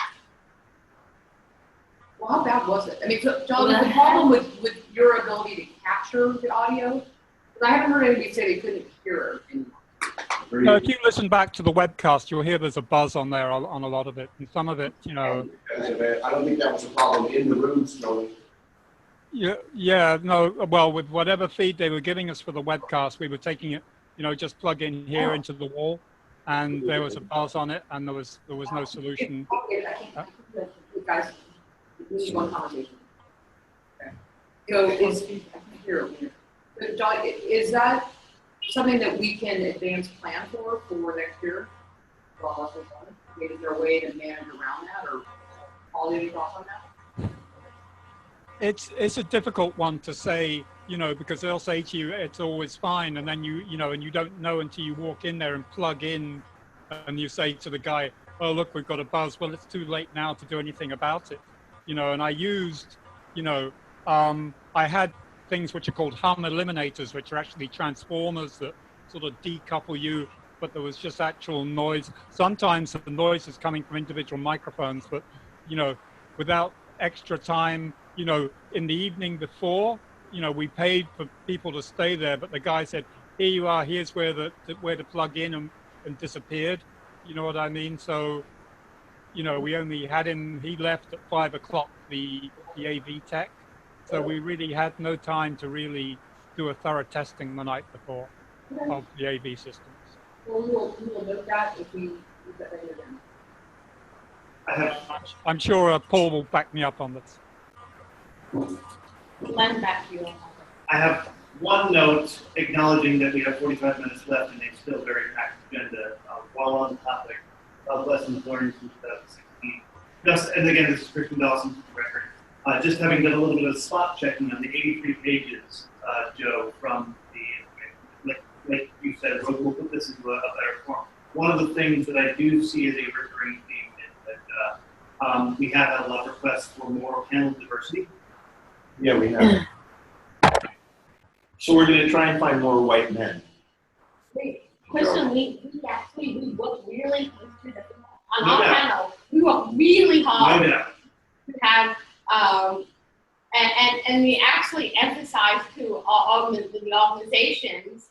Well, how bad was it? I mean, so, Jolly, the problem with your ability to capture the audio? Because I haven't heard anybody say they couldn't hear anymore. No, if you listen back to the webcast, you'll hear there's a buzz on there on a lot of it, and some of it, Because of it, I don't think that was a problem in the rooms, Tony. Yeah, no, well, with whatever feed they were giving us for the webcast, we were taking it, just plug in here into the wall, and there was a buzz on it, and there was no solution. Guys, This is one conversation. Okay. So is, here, so John, is that something that we can advance plan for next year? For all of us, is there a way to manage around that, or all any thoughts on that? It's a difficult one to say, because they'll say to you it's always fine, and then and you don't know until you walk in there and plug in, and you say to the guy, "Oh, look, we've got a buzz." Well, it's too late now to do anything about it, And I used, I had things which are called hum eliminators, which are actually transformers that sort of decouple you, but there was just actual noise. Sometimes the noise is coming from individual microphones, but without extra time. In the evening before, we paid for people to stay there, but the guy said, "Here you are, here's where to plug in," and disappeared. You know what I mean? So, we only had him, he left at 5 o'clock, the AV tech. So we really had no time to really do a thorough testing the night before of the AV systems. Well, we will note that if we get ready again. I'm sure Paul will back me up on this. Len, back to you. I have one note acknowledging that we have 45 minutes left and a still very packed agenda. While on the topic of lessons learned from 2016, and again, this is Christian Dawson for the record. Just having done a little bit of spot checking on the 83 pages, Joe, from the, like you said, we'll put this into a better form. One of the things that I do see as a recurring theme is that we have had a lot of requests for more panel diversity. Yeah, we have. So we're going to try and find more white men. Question, we worked really on our panel. We worked really hard to have, and we actually emphasized to the organizations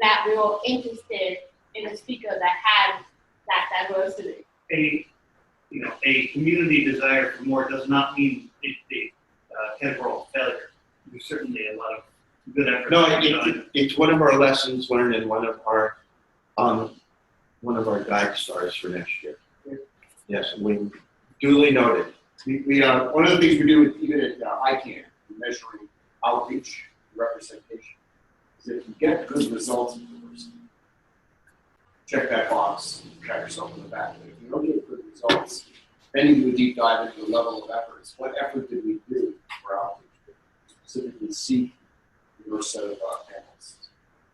that we were interested in a speaker that had that diversity. A community desire for more does not mean a categorical failure. There's certainly a lot of good effort. No, it's one of our lessons learned and one of our guide stars for next year. Yes, we duly noted. We one of the things we do even at ICANN, measuring outreach representation, is that if you get good results in diversity, check that box, pat yourself on the back. But if you don't get good results, then you do a deep dive into the level of efforts. What effort did we do for outreach? Specifically seek your set of panelists.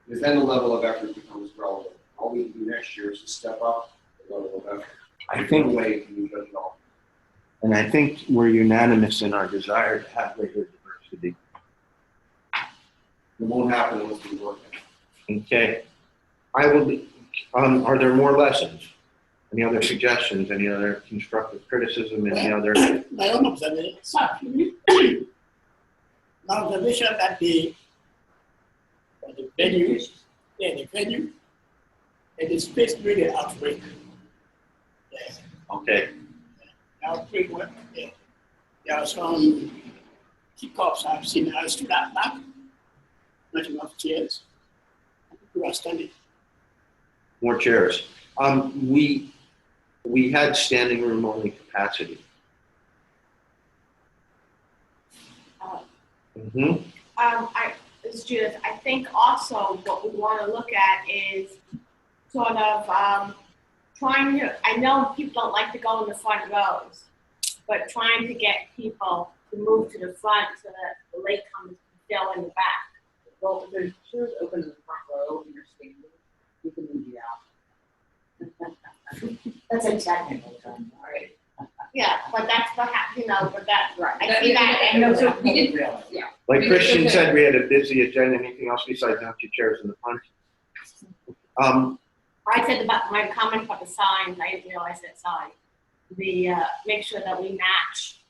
Because then the level of effort becomes relevant. All we can do next year is to step up the level of effort. I think way can you judge it all. And I think we're unanimous in our desire to have greater diversity. It won't happen unless we work it. Okay. I will be, are there more lessons? Any other suggestions? Any other constructive criticism? Any other? My own observation, my observation that the venue, it is faced with the outbreak. Yes. Okay. Outbreak, there are some hiccups I've seen. I stood at back, not enough chairs. People are standing. More chairs. We had standing room only capacity. It's Judith. I think also what we want to look at is sort of trying to, I know people don't like to go in the front rows, but trying to get people to move to the front so that the latecomers can fill in the back. Well, if there's chairs open in the front row and you're standing, you can move you out. That's a technical term, all right? Yeah, but that's perhaps, but that, right. I see that. So we did, yeah. Like Christian said, we had a busy agenda. Anything else besides empty chairs in the front? I said about my comment about the signs. I didn't realize that sign. The make sure that we match.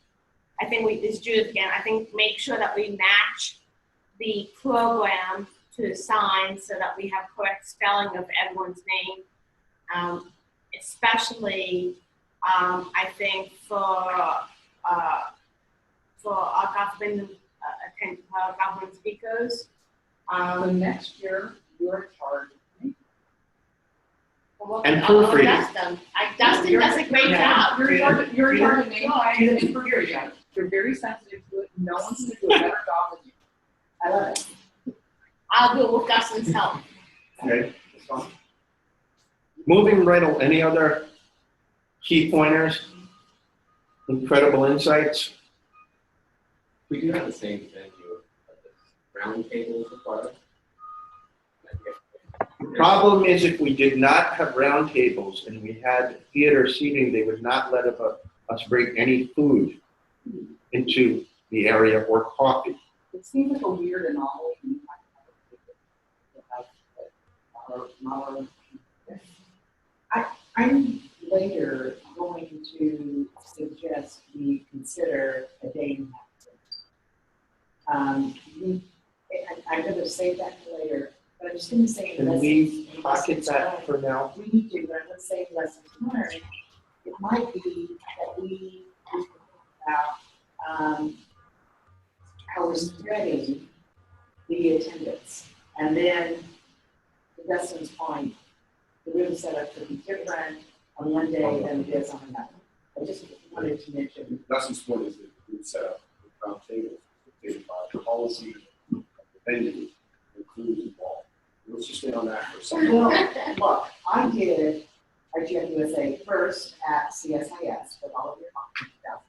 I think it's Judith again. I think make sure that we match the program to the sign so that we have correct spelling of everyone's name. Especially, I think for our government government speakers. So next year, you're in charge. And proofreading. Dustin does a great job. You're in charge of me and You're very sensitive to it. No one's going to do a better job than you. I love it. I'll do it with Guslin's help. Okay, that's fine. Moving right on, any other key pointers? Incredible insights? We do have the same venue, round tables required. The problem is if we did not have round tables and we had theater seating, they would not let us bring any food into the area or coffee. It seems like a weird anomaly. I'm later going to suggest we consider a day and a half. I'm going to save that for later, but I'm just going to say Can we pocket that for now? We need to, but let's say lessons learned. It might be that we think about how we're spreading the attendance. And then, to Dustin's point, the room setup could be different on one day than it is on another. I just wanted to mention. Dustin's point is that we set up round tables, dictated by policy of the venue, includes involved. Let's just stay on that for a second. Well, look, I did IGF-USA first at CSIS with all of your conferences,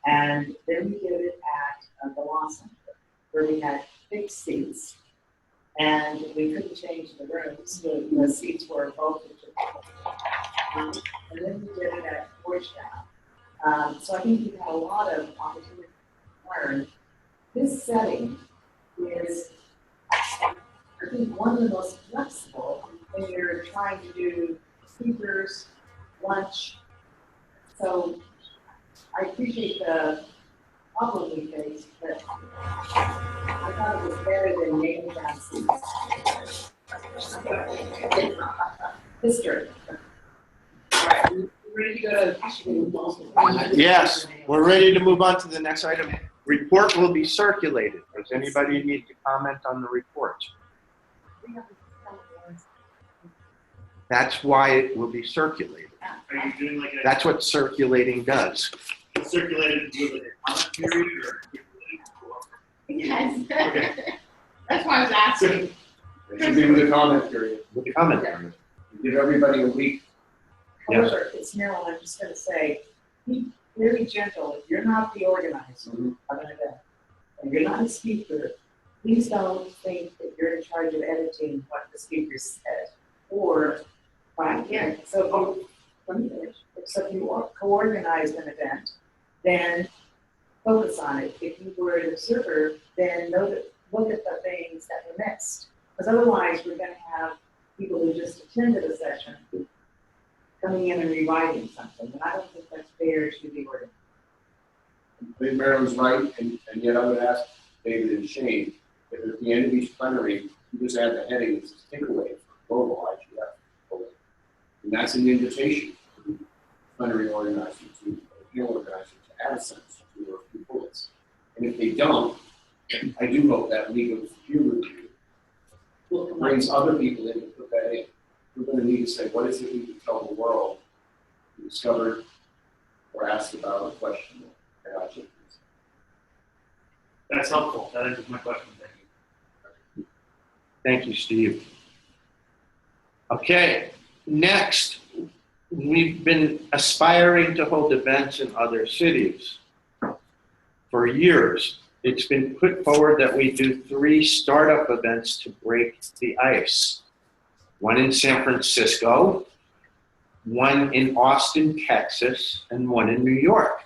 and then we did it at the Law Center, where we had fixed seats, and we couldn't change the rooms. The seats were both and then we did it at Georgetown. So I think we've had a lot of opportunity to learn. This setting is, I think, one of the most flexible when you're trying to do speakers, lunch. So I appreciate the problem we faced, but I thought it was better than name down seats. History. All right, we ready to go to Yes, we're ready to move on to the next item. Report will be circulated. Does anybody need to comment on the report? That's why it will be circulated. Are you doing like a That's what circulating does. circulated with like a comment period or? Yes. Okay. That's why I was asking. It should be with a comment period. With the comment period. Give everybody a week. However, it's Maryland, I'm just going to say, be very gentle. If you're not the organizer of an event, and you're not a speaker, please don't think that you're in charge of editing what the speaker said. Or, fine, yeah, so let me finish. So if you co-organize an event, then focus on it. If you were an observer, then look at the things that were missed. Because otherwise, we're going to have people who just attended a session coming in and rewriting something. And I don't think that's fair to the organization. I think Marilyn's right, and yet I would ask David and Shane, if at the end of each plenary, you just add the heading that says takeaway for global IGF. And that's an invitation to the plenary organizer, to the panel organizer, to add a sentence to or a few bullets. And if they don't, I do hope that legal peer review brings other people in to put that in. We're going to need to say, what is it we can tell the world we discovered or asked about or questioned at IGF? That's helpful. That answers my question. Thank you. Thank you, Steve. Okay, next, we've been aspiring to hold events in other cities for years. It's been put forward that we do 3 startup events to break the ice. One in San Francisco, one in Austin, Texas, and one in New York.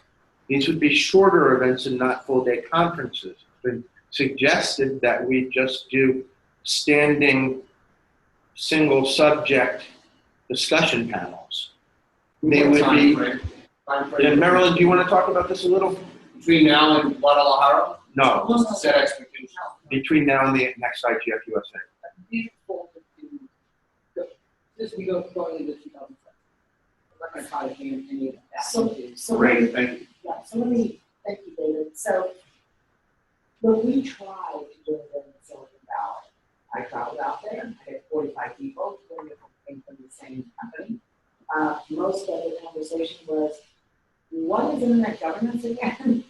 These would be shorter events and not full-day conferences. It's been suggested that we just do standing single subject discussion panels. They would be, and Marilyn, do you want to talk about this a little? Between now and Guadalajara? No. Just to set expectations. Between now and the next IGF-USA. Just we go going into 2007. I'm not going to try to hand any of that. So great, thank you. Yeah, so let me, thank you, David. So, when we tried to do it in Silicon Valley, I traveled out there, I had 45 people, 40 of them came from the same company. Most of the conversation was, what is internet governance again?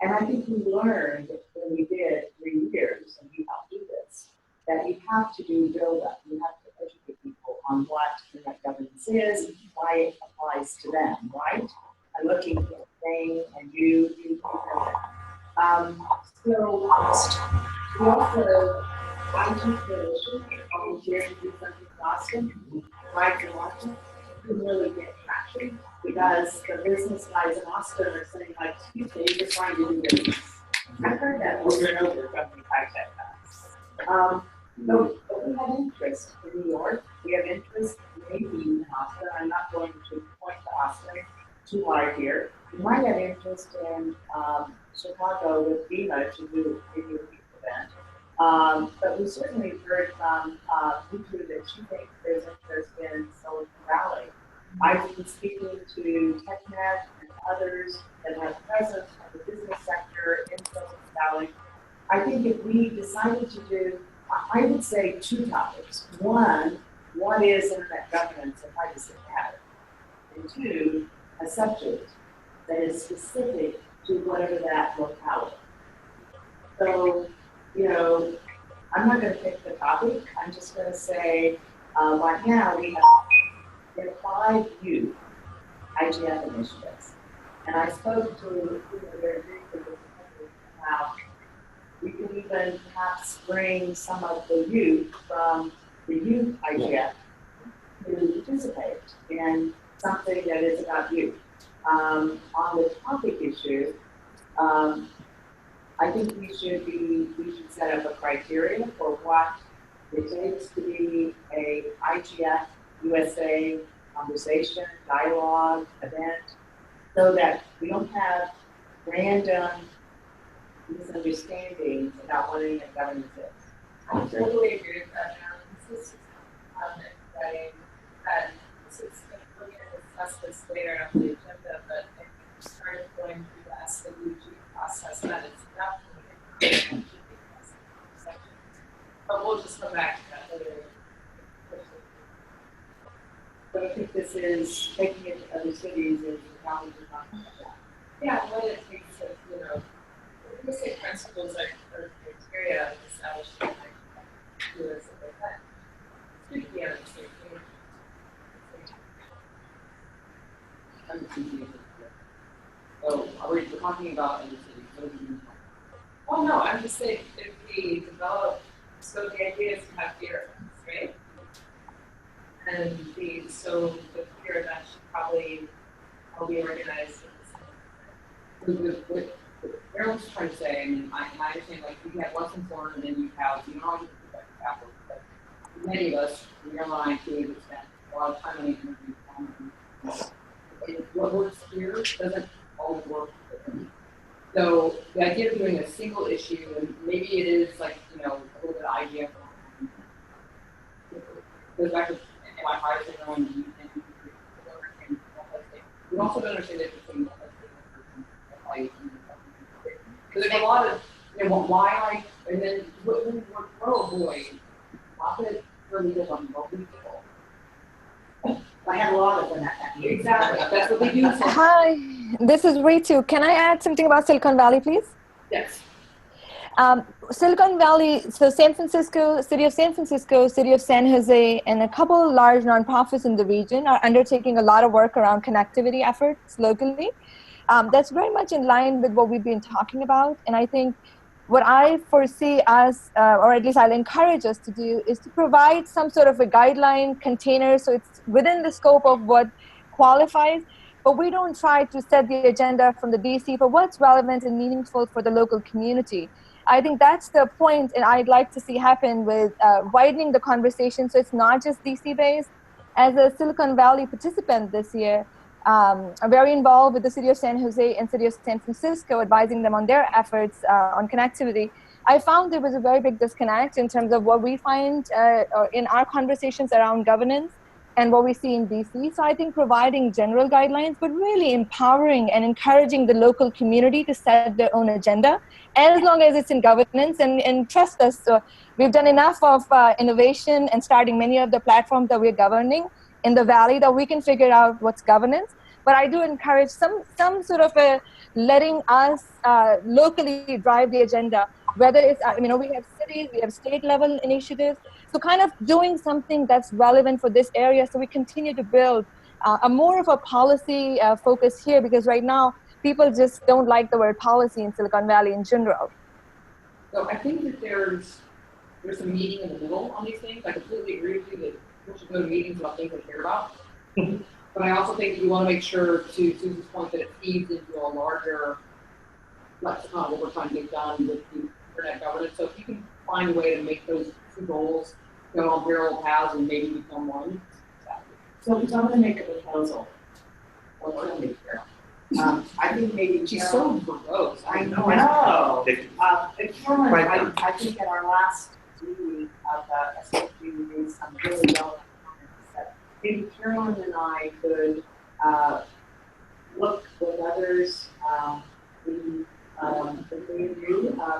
And I think we learned when we did 3 years, and we helped do this, that you have to do build-up. You have to educate people on what internet governance is, why it applies to them, right? I'm looking at Jane and you know that. So we also, I took the issue of volunteering to do something in Austin, right in Washington, couldn't really get traction because the business guys in Austin are saying like, excuse me, you're trying to do business. I've heard that over and over from the high-tech guys. So, but we have interest in New York. We have interest maybe in Austin. I'm not going to point to Austin too hard here. We might have interest in Chicago with BEMA to do a video event. But we certainly heard from Lutu that she thinks there's interest in Silicon Valley. I've been speaking to TechNet and others that have presence in the business sector in Silicon Valley. I think if we decided to do, I would say 2 topics. One, what is internet governance and why does it matter? And 2, a subject that is specific to whatever that locality. So, you know, I'm not going to pick the topic. I'm just going to say, right now we have 5 youth IGF initiatives. And I spoke to very briefly about we can even perhaps bring some of the youth from the youth IGF to participate in something that is about youth. On the topic issue, I think we should set up a criteria for what it takes to be a IGF-USA conversation, dialogue, event, so that we don't have random misunderstandings about what internet governance is. I totally agree with that, This is exciting, and this is, we're going to discuss this later on the agenda, but if we started going through the SWG process, that is definitely but we'll just come back to that later. But I think this is taking it to other cities and how we can talk about that. Yeah, what it takes to, you know, we say principles or criteria of establishing like do this and that. Yeah, So, are we talking about in the city? What do you mean? Oh no, I'm just saying if we develop, so the idea is to have theater events, right? And so the theater event should probably all be organized. What Aaron's trying to say, and I understand, like, you have lessons learned, and then you have, you know, you can after, but many of us, we are lying to spend a lot of time on the interview. What works here doesn't always work. So the idea of doing a single issue, and maybe it is like, you know, a little bit of IGF. Goes back to my high signal and we also don't understand that between there's a lot of, you know, why like, and then when we work, oh boy, profit for legal on multiple people. I have a lot of them. Exactly, that's what they do. Hi, this is Ritu. Can I add something about Silicon Valley, please? Yes. Silicon Valley, so San Francisco, City of San Francisco, City of San Jose, and a couple large nonprofits in the region are undertaking a lot of work around connectivity efforts locally. That's very much in line with what we've been talking about. And I think what I foresee us, or at least I'll encourage us to do, is to provide some sort of a guideline container so it's within the scope of what qualifies, but we don't try to set the agenda from the DC for what's relevant and meaningful for the local community. I think that's the point, and I'd like to see happen with widening the conversation so it's not just DC based. As a Silicon Valley participant this year, I'm very involved with the City of San Jose and City of San Francisco, advising them on their efforts on connectivity. I found there was a very big disconnect in terms of what we find in our conversations around governance and what we see in DC. So I think providing general guidelines, but really empowering and encouraging the local community to set their own agenda, and as long as it's in governance, and trust us, we've done enough of innovation and starting many of the platforms that we're governing in the Valley that we can figure out what's governance. but I do encourage some sort of a letting us locally drive the agenda, whether it's, we have cities, we have state level initiatives, so kind of doing something that's relevant for this area so we continue to build a more of a policy focus here, because right now people just don't like the word policy in Silicon Valley in general. So I think that there's a meeting in the middle on these things. I completely agree with you that people should go to meetings about things they care about. But I also think you want to make sure, to Susan's point, that it feeds into a larger lexicon what we're trying to get done with the internet governance. So if you can find a way to make those two goals go on parallel paths and maybe become one. So I'm going to make a proposal. I think maybe She's so verbose. I know. Carolyn, I think at our last meeting of the SFG, we made some really relevant comments that maybe Carolyn and I could look with others in the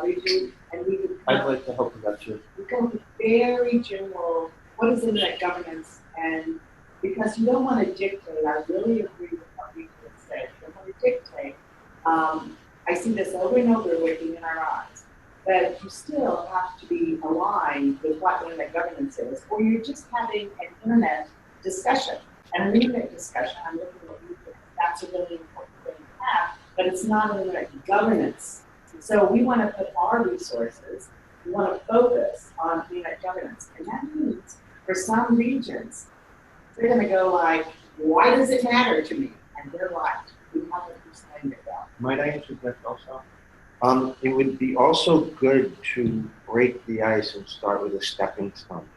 region, and we could. I'd like to help with that too. We go with very general. What is internet governance? And because you don't want to dictate, I really agree with what we just said. You don't want to dictate. I see this over and over looking in our eyes. That you still have to be aligned with what internet governance is, or you're just having an internet discussion. And an internet discussion, I'm looking at you, that's a really important thing to have, but it's not an internet governance. So we want to put our resources, we want to focus on internet governance. And that means for some regions, they're going to go like, why does it matter to me? And they're right. We have to explain it well. Might I interject also? It would be also good to break the ice and start with a stepping stone.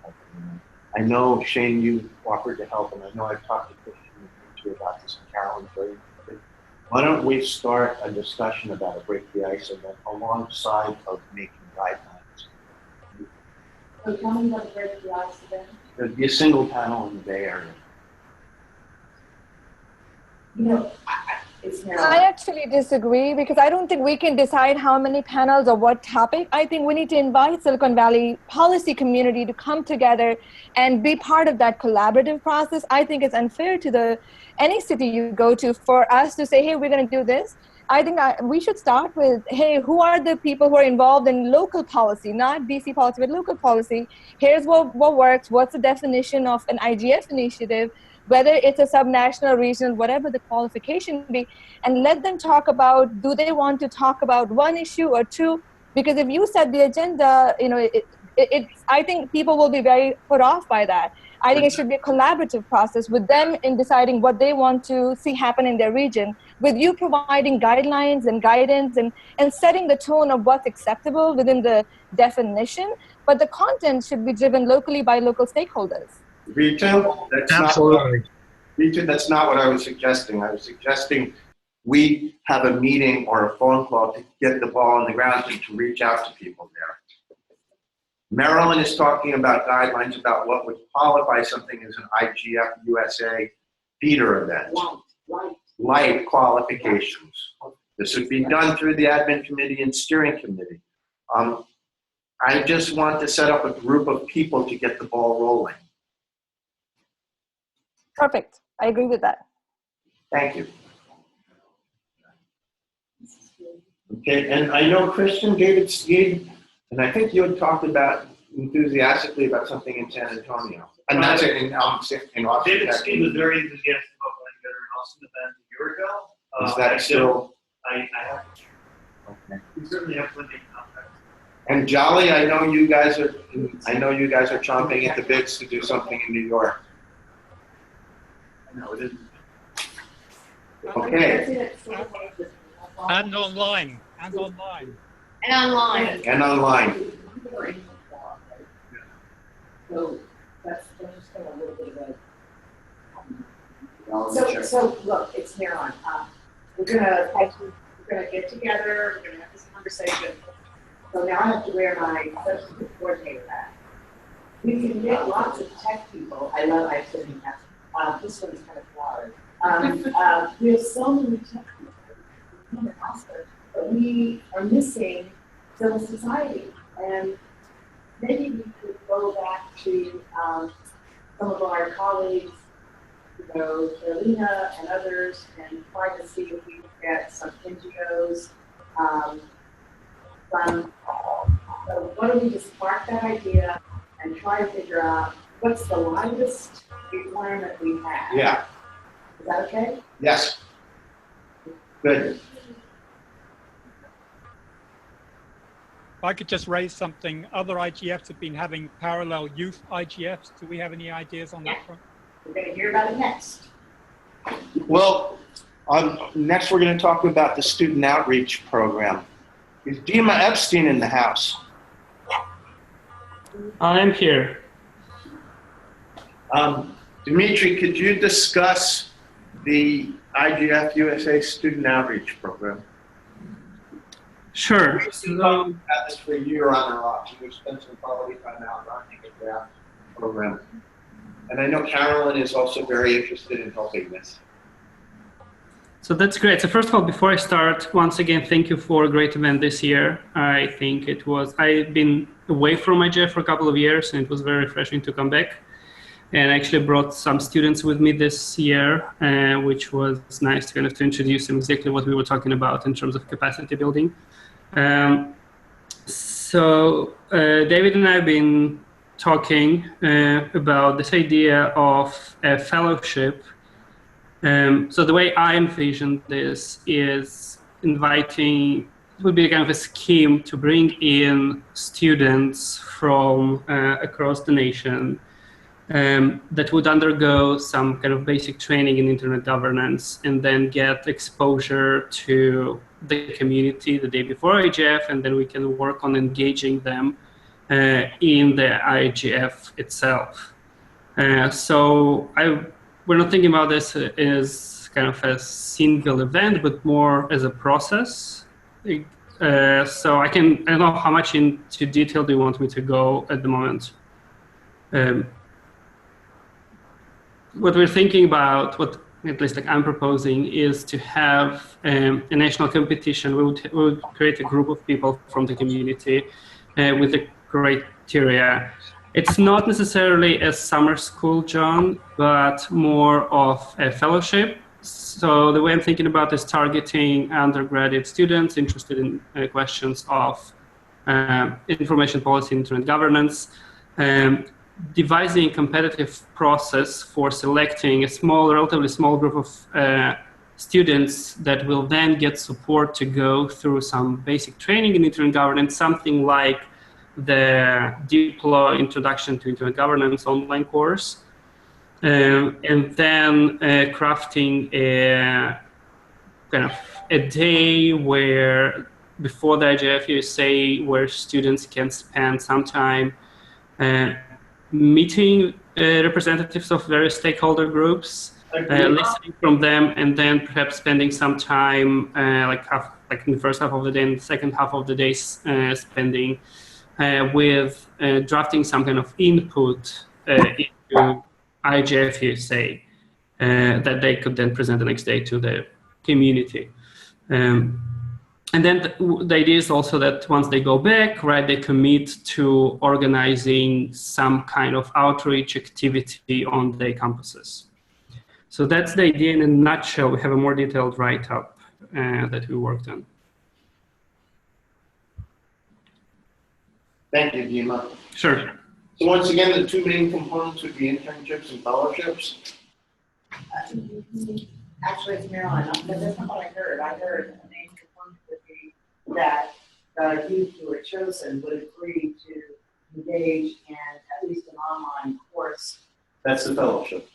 I know, Shane, you offered to help, and I know I've talked to Christian about this, and Carolyn's very interested. Why don't we start a discussion about a break the ice event alongside of making guidelines? So tell me about the break the ice event. There'd be a single panel in the Bay Area. You know, I actually disagree, because I don't think we can decide how many panels or what topic. I think we need to invite Silicon Valley policy community to come together and be part of that collaborative process. I think it's unfair to any city you go to for us to say, hey, we're going to do this. I think we should start with, hey, who are the people who are involved in local policy, not DC policy, but local policy? Here's what works. What's the definition of an IGF initiative? Whether it's a subnational, regional, whatever the qualification be, and let them talk about, do they want to talk about one issue or two? Because if you set the agenda, I think people will be very put off by that. I think it should be a collaborative process with them in deciding what they want to see happen in their region, with you providing guidelines and guidance and setting the tone of what's acceptable within the definition, but the content should be driven locally by local stakeholders. Rita, that's not what I was suggesting. I was suggesting we have a meeting or a phone call to get the ball on the ground and to reach out to people there. Maryland is talking about guidelines about what would qualify something as an IGF-USA feeder event. Light qualifications. This would be done through the admin committee and steering committee. I just want to set up a group of people to get the ball rolling. Perfect. I agree with that. Thank you. Okay, and I know Christian gave, and I think you had talked about enthusiastically about something in San Antonio. And that's it in Austin. David Steed was very enthusiastic about putting together an Austin event a year ago. Is that still? I have. Okay. We certainly have plenty of contacts. And Jolly, I know you guys are chomping at the bits to do something in New York. No, it isn't. Okay. And online. And online. And online. And online. So that's just a little bit of a. So look, it's Marilyn. We're gonna get together. We're gonna have this conversation. So now I have to wear my substitute coordinator hat. We can get lots of tech people. I have so many hats. This one's kind of flowered. We have so many tech people, but we are missing civil society. And maybe we could go back to some of our colleagues know, Carolina and others and try to see if we can get some NGOs from, so why don't we just spark that idea and try to figure out what's the lightest requirement we have? Yeah. Is that okay? Yes. Good. If I could just raise something, other IGFs have been having parallel youth IGFs. Do we have any ideas on that front? We're going to hear about it next. Well, next we're going to talk about the student outreach program. Is Dima Epstein in the house? I'm here. Dimitri, could you discuss the IGF-USA student outreach program? Sure. We've been talking about this for a year on and off, and we've spent some quality time out running that program. And I know Carolyn is also very interested in helping this. So that's great. So first of all, before I start, once again, thank you for a great event this year. I think it was, I've been away from IGF for a couple of years, and it was very refreshing to come back. And I actually brought some students with me this year, which was nice to kind of to introduce them exactly what we were talking about in terms of capacity building. David and I have been talking about this idea of a fellowship. So the way I envision this is inviting, it would be kind of a scheme to bring in students from across the nation that would undergo some kind of basic training in internet governance and then get exposure to the community the day before IGF, and then we can work on engaging them in the IGF itself. We're not thinking about this as kind of a single event, but more as a process. So I don't know how much into detail do you want me to go at the moment. What we're thinking about, what at least like I'm proposing, is to have a national competition. We would create a group of people from the community with the criteria. It's not necessarily a summer school, John, but more of a fellowship. So the way I'm thinking about is targeting undergraduate students interested in questions of information policy and internet governance, devising a competitive process for selecting a relatively small group of students that will then get support to go through some basic training in internet governance, something like the Deploy Introduction to Internet Governance online course, and then crafting a kind of a day where before the IGF-USA, where students can spend some time meeting representatives of various stakeholder groups, listening from them, and then perhaps spending some time, like in the first half of the day and the second half of the day, spending with drafting some kind of input into IGF-USA that they could then present the next day to the community. And then the idea is also that once they go back, right, they commit to organizing some kind of outreach activity on their campuses. So that's the idea in a nutshell. We have a more detailed write-up that we worked on. Thank you, Dima. Sure. So once again, the two main components would be internships and fellowships. Actually, it's Maryland, but that's not what I heard. I heard the main component would be that the youth who are chosen would agree to engage in at least an online course. That's the fellowship.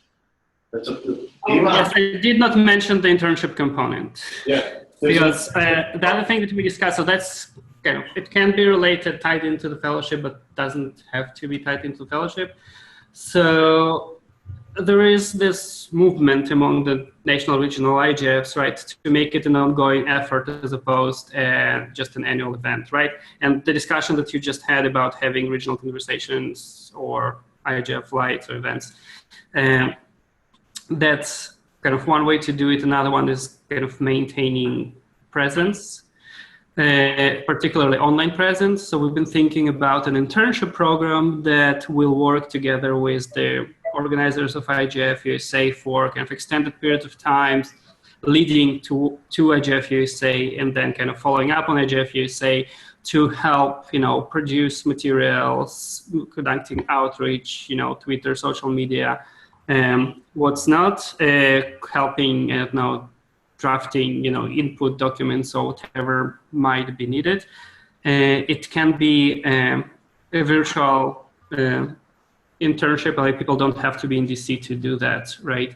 That's a Yes, I did not mention the internship component. Yeah. Because the other thing that we discussed, so that's kind of, it can be related, tied into the fellowship, but doesn't have to be tied into the fellowship. So there is this movement among the national regional IGFs, right, to make it an ongoing effort as opposed to just an annual event, right? And the discussion that you just had about having regional conversations or IGF flights or events, that's kind of one way to do it. Another one is kind of maintaining presence, particularly online presence. So we've been thinking about an internship program that will work together with the organizers of IGF USA for kind of extended periods of time, leading to IGF USA, and then kind of following up on IGF USA to help, produce materials, conducting outreach, Twitter, social media. What's not, helping, drafting, input documents or whatever might be needed. It can be a virtual internship, like people don't have to be in DC to do that, right?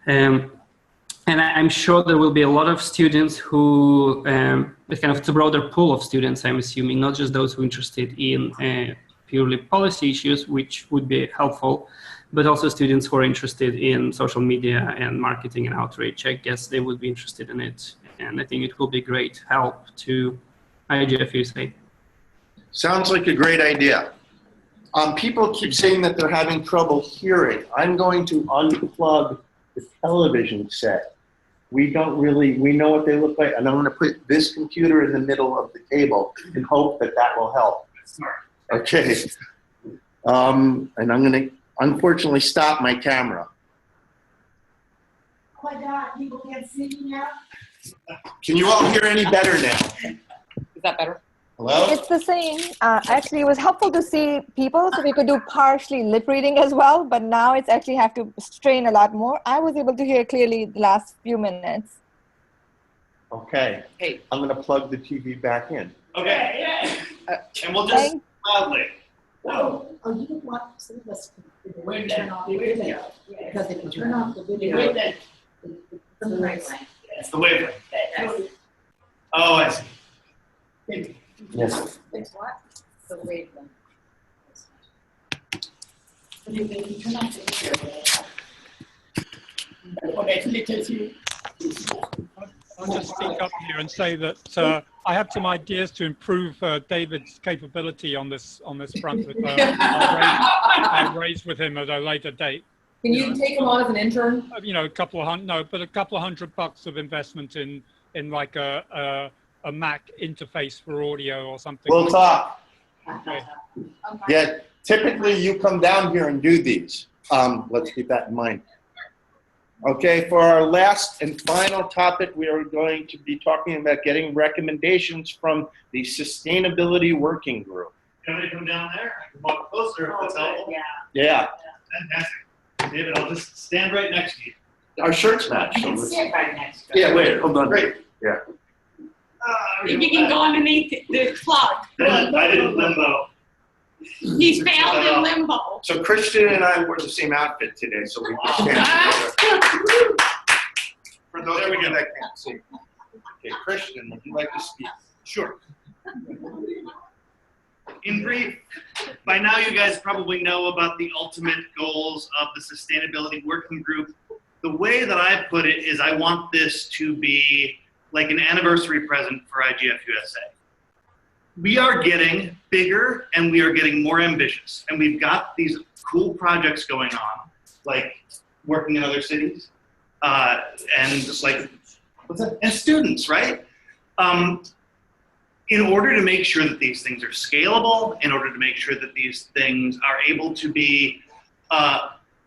And I'm sure there will be a lot of students who, it's a broader pool of students, I'm assuming, not just those who are interested in purely policy issues, which would be helpful, but also students who are interested in social media and marketing and outreach. I guess they would be interested in it. And I think it will be great help to IGF-USA. Sounds like a great idea. People keep saying that they're having trouble hearing. I'm going to unplug the television set. We know what they look like, and I'm going to put this computer in the middle of the table and hope that that will help. Okay. And I'm going to unfortunately stop my camera. Oh my God, people can't see me now? Can you all hear any better now? Is that better? Hello? It's the same. Actually, it was helpful to see people, so we could do partially lip reading as well, but now it's actually have to strain a lot more. I was able to hear clearly the last few minutes. Okay. Hey. I'm going to plug the TV back in. Okay. And we'll just loudly. Oh, you know what? Some of us can turn off the video. Because if you turn off the video, it's the wavelength. It's the wavelength. Oh, I see. Yes. It's what? The wavelength. If you turn off the video, Okay, so it tells you. I'll just speak up here and say that I have some ideas to improve David's capability on this front. I'll raise with him at a later date. Can you take him on as an intern? A couple of $100 of investment in like a Mac interface for audio or something. We'll talk. Okay. Yeah, typically you come down here and do these. Let's keep that in mind. Okay, for our last and final topic, we are going to be talking about getting recommendations from the Sustainability Working Group. Can I come down there? I can walk closer if that's helpful. Yeah. Fantastic. David, I'll just stand right next to you. Our shirts match. you So can let's, sit right next to it. yeah, wait, hold on. Great. Yeah. You can go underneath the plug. I didn't limbo. He's failed in limbo. So Christian and I wore the same outfit today, so we can stand together. For those of you that can't see. Okay, Christian, would you like to speak? Sure. In brief, by now you guys probably know about the ultimate goals of the Sustainability Working Group. The way that I put it is I want this to be like an anniversary present for IGF-USA. We are getting bigger and we are getting more ambitious. And we've got these cool projects going on, like working in other cities, and just like, and students, right? In order to make sure that these things are scalable, in order to make sure that these things are able to be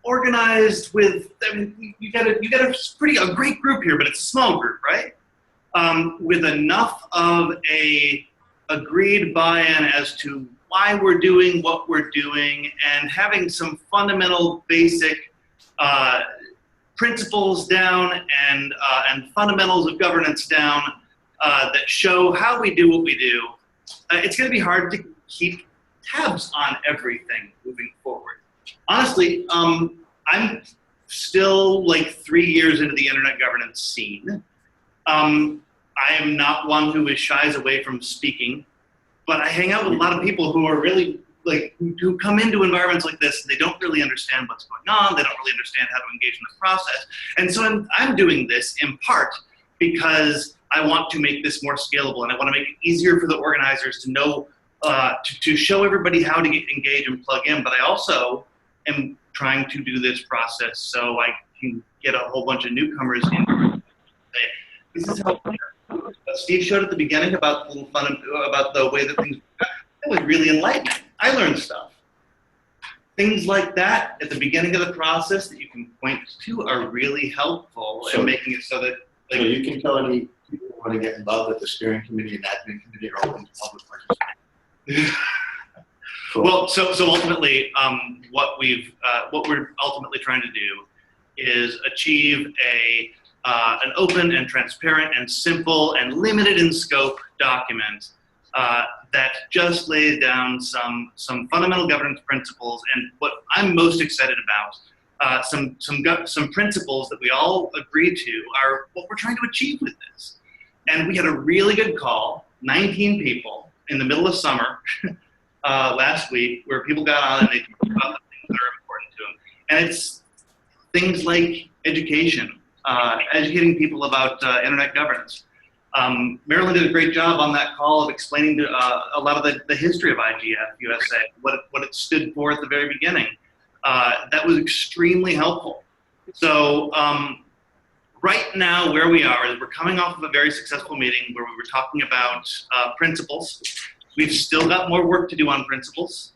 organized with, I mean, you got a great group here, but it's a small group, right? With enough of a agreed buy-in as to why we're doing what we're doing, and having some fundamental basic principles down and fundamentals of governance down that show how we do what we do. It's going to be hard to keep tabs on everything moving forward. Honestly, I'm still like 3 years into the internet governance scene. I am not one who shies away from speaking, but I hang out with a lot of people who are really like, who come into environments like this, and they don't really understand what's going on. They don't really understand how to engage in the process. And so I'm doing this in part because I want to make this more scalable, and I want to make it easier for the organizers to know, to show everybody how to engage and plug in. But I also am trying to do this process so I can get a whole bunch of newcomers in. This is how Steve showed at the beginning about the little fun about the way that things. That was really enlightening. I learned stuff. things like that at the beginning of the process that you can point to are really helpful in making it so that. So you can tell any people who want to get involved with the steering committee and admin committee are open to public participation. Cool. Well, so ultimately, what we're ultimately trying to do is achieve an open and transparent and simple and limited in scope document that just lays down some fundamental governance principles, and what I'm most excited about. Some principles that we all agree to are what we're trying to achieve with this. And we had a really good call, 19 people in the middle of summer last week, where people got on and they talked about the things that are important to them. And it's things like education, educating people about internet governance. Marilyn did a great job on that call of explaining a lot of the history of IGF-USA, what it stood for at the very beginning. That was extremely helpful. So right now where we are is we're coming off of a very successful meeting where we were talking about principles. We've still got more work to do on principles.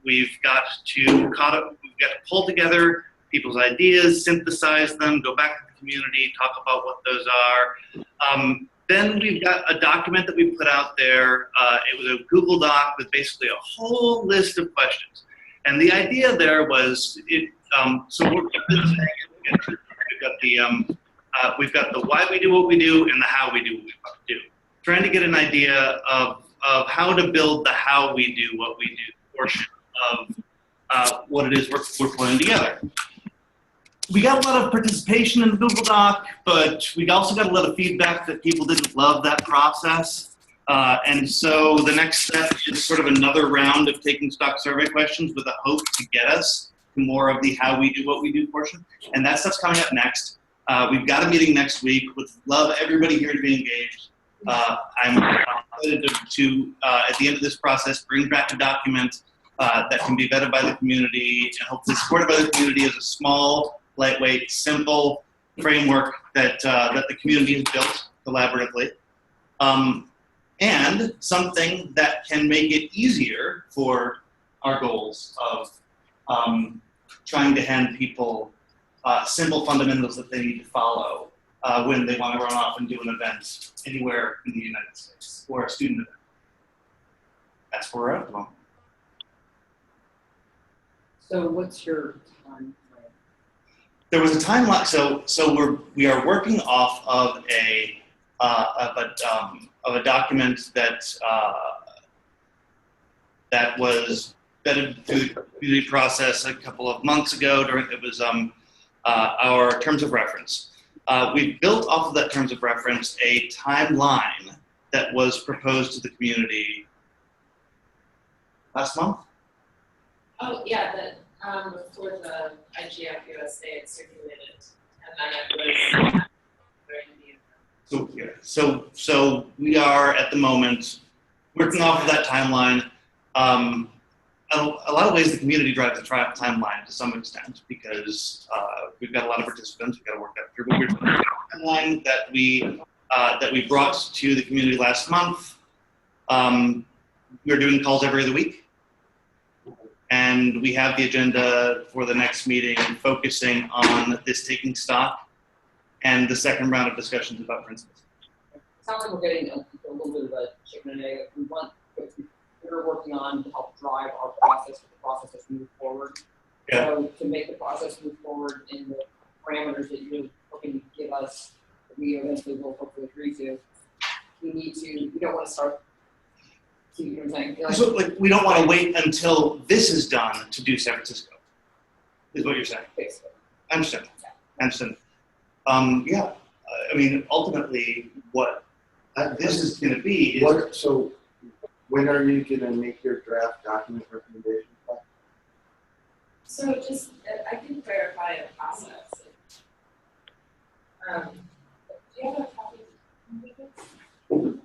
We've got to pull together people's ideas, synthesize them, go back to the community, talk about what those are. Then we've got a document that we put out there. It was a Google Doc with basically a whole list of questions. And the idea there was, so we've got the why we do what we do and the how we do what we do. Trying to get an idea of how to build the how we do what we do portion of what it is we're putting together. We got a lot of participation in the Google Doc, but we also got a lot of feedback that people didn't love that process. And so the next step is sort of another round of taking stock survey questions with a hope to get us to more of the how we do what we do portion. And that stuff's coming up next. We've got a meeting next week. Would love everybody here to be engaged. I'm excited to at the end of this process, bring back a document that can be vetted by the community and hopefully supported by the community as a small, lightweight, simple framework that the community has built collaboratively. And something that can make it easier for our goals of trying to hand people simple fundamentals that they need to follow when they want to run off and do an event anywhere in the United States or a student event. That's where we're at the moment. So what's your time frame? There was a timeline. So we are working off of a document that that was vetted through the community process a couple of months ago. It was our terms of reference. We built off of that terms of reference a timeline that was proposed to the community last month. Oh yeah, for the IGF-USA it circulated, and then it was So we are at the moment working off of that timeline. A lot of ways the community drives the timeline to some extent because we've got a lot of participants. We've got to work that through. But we're doing a timeline that we brought to the community last month. We're doing calls every other week. And we have the agenda for the next meeting focusing on this taking stock and the second round of discussions about principles. It sounds like we're getting a little bit of a chicken and egg. We're working on to help drive our process, the process to move forward. Yeah. So to make the process move forward in the parameters that you're hoping to give us, that we eventually will hopefully agree to, we don't want to start. You know what I'm saying? So we don't want to wait until this is done to do San Francisco, is what you're saying. Basically. I understand. Yeah, I mean, ultimately, what this is going to be is. So, when are you going to make your draft document recommendation? So just, I can clarify a process. Do you have a copy of this?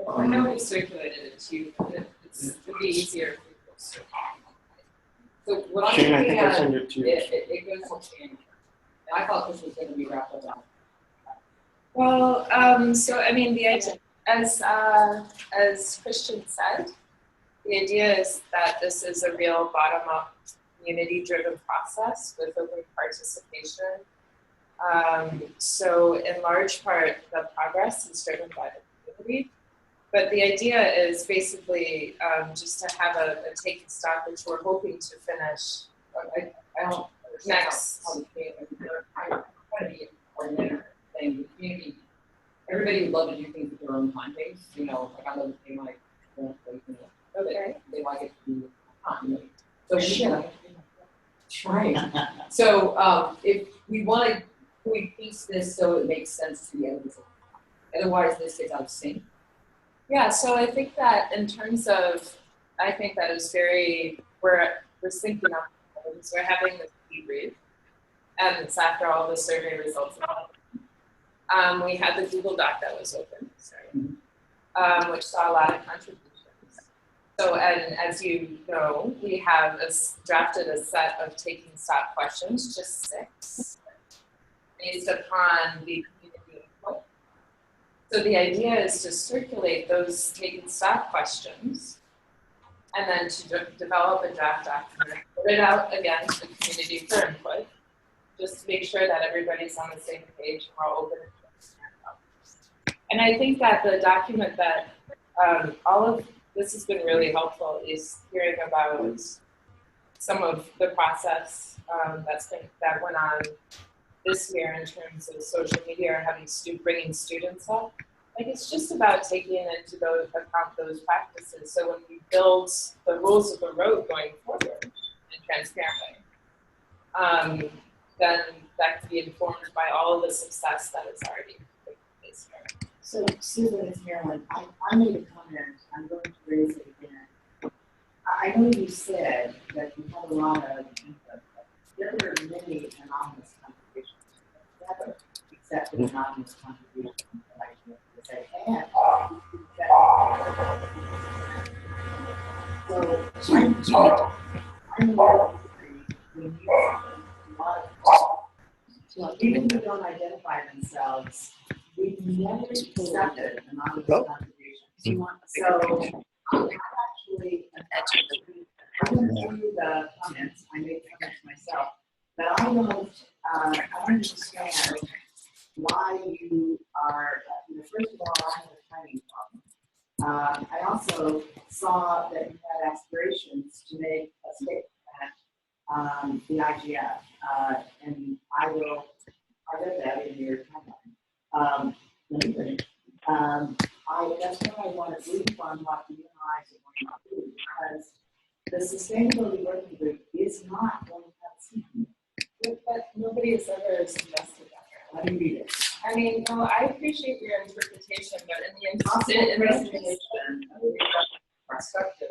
I know we circulated it to you, but it would be easier if we post it. So what I'm Shane, I looking think I at, sent it to you. it goes till January. And I thought this was going to be wrapped up now. Well, so I mean, the idea, as Christian said, the idea is that this is a real bottom-up community-driven process with open participation. So in large part, the progress is driven by the community. But the idea is basically just to have a take and stop, which we're hoping to finish I don't understand how the community, I want to be a coordinator thing, the community, everybody would love to do things at their own time pace, you know, like I love to pay my, okay, they like it to be time. So right. So if we want to, we piece this so it makes sense to the end of the otherwise this gets out of sync. Yeah, so I think that in terms of, I think that is very, we're syncing up. So we're having this debrief, and it's after all the survey results. We had the Google Doc that was open, which saw a lot of contributions. So, and as you know, we have drafted a set of taking stock questions, just 6, based upon the community input. So the idea is to circulate those taking stock questions and then to develop a draft document, put it out again to the community for input, just to make sure that everybody's on the same page and we're all open and transparent. And I think that the document that all of this has been really helpful is hearing about some of the process that went on this year in terms of social media or having bringing students up. Like it's just about taking into account those practices. So when we build the rules of the road going forward and transparently, then that can be informed by all of the success that is already taking place here. So Susan, it's Marilyn. I made a comment. I'm going to raise it again. I know you said that you had a lot of input. There were many anonymous contributions together, except for anonymous contributions. So even who don't identify themselves, we've never accepted anonymous contributions. So I went through the comments, I made comments myself, but I don't understand why you are, first of all, I have a timing problem. I also saw that you had aspirations to make a statement at the IGF, and I read that in your timeline. Let me finish. That's what I want to brief on what you and I are going to do, because the sustainability working group is not going to have a but nobody has ever suggested that. Let me read it. I mean, no, I appreciate your interpretation, but in the investigation, perspective.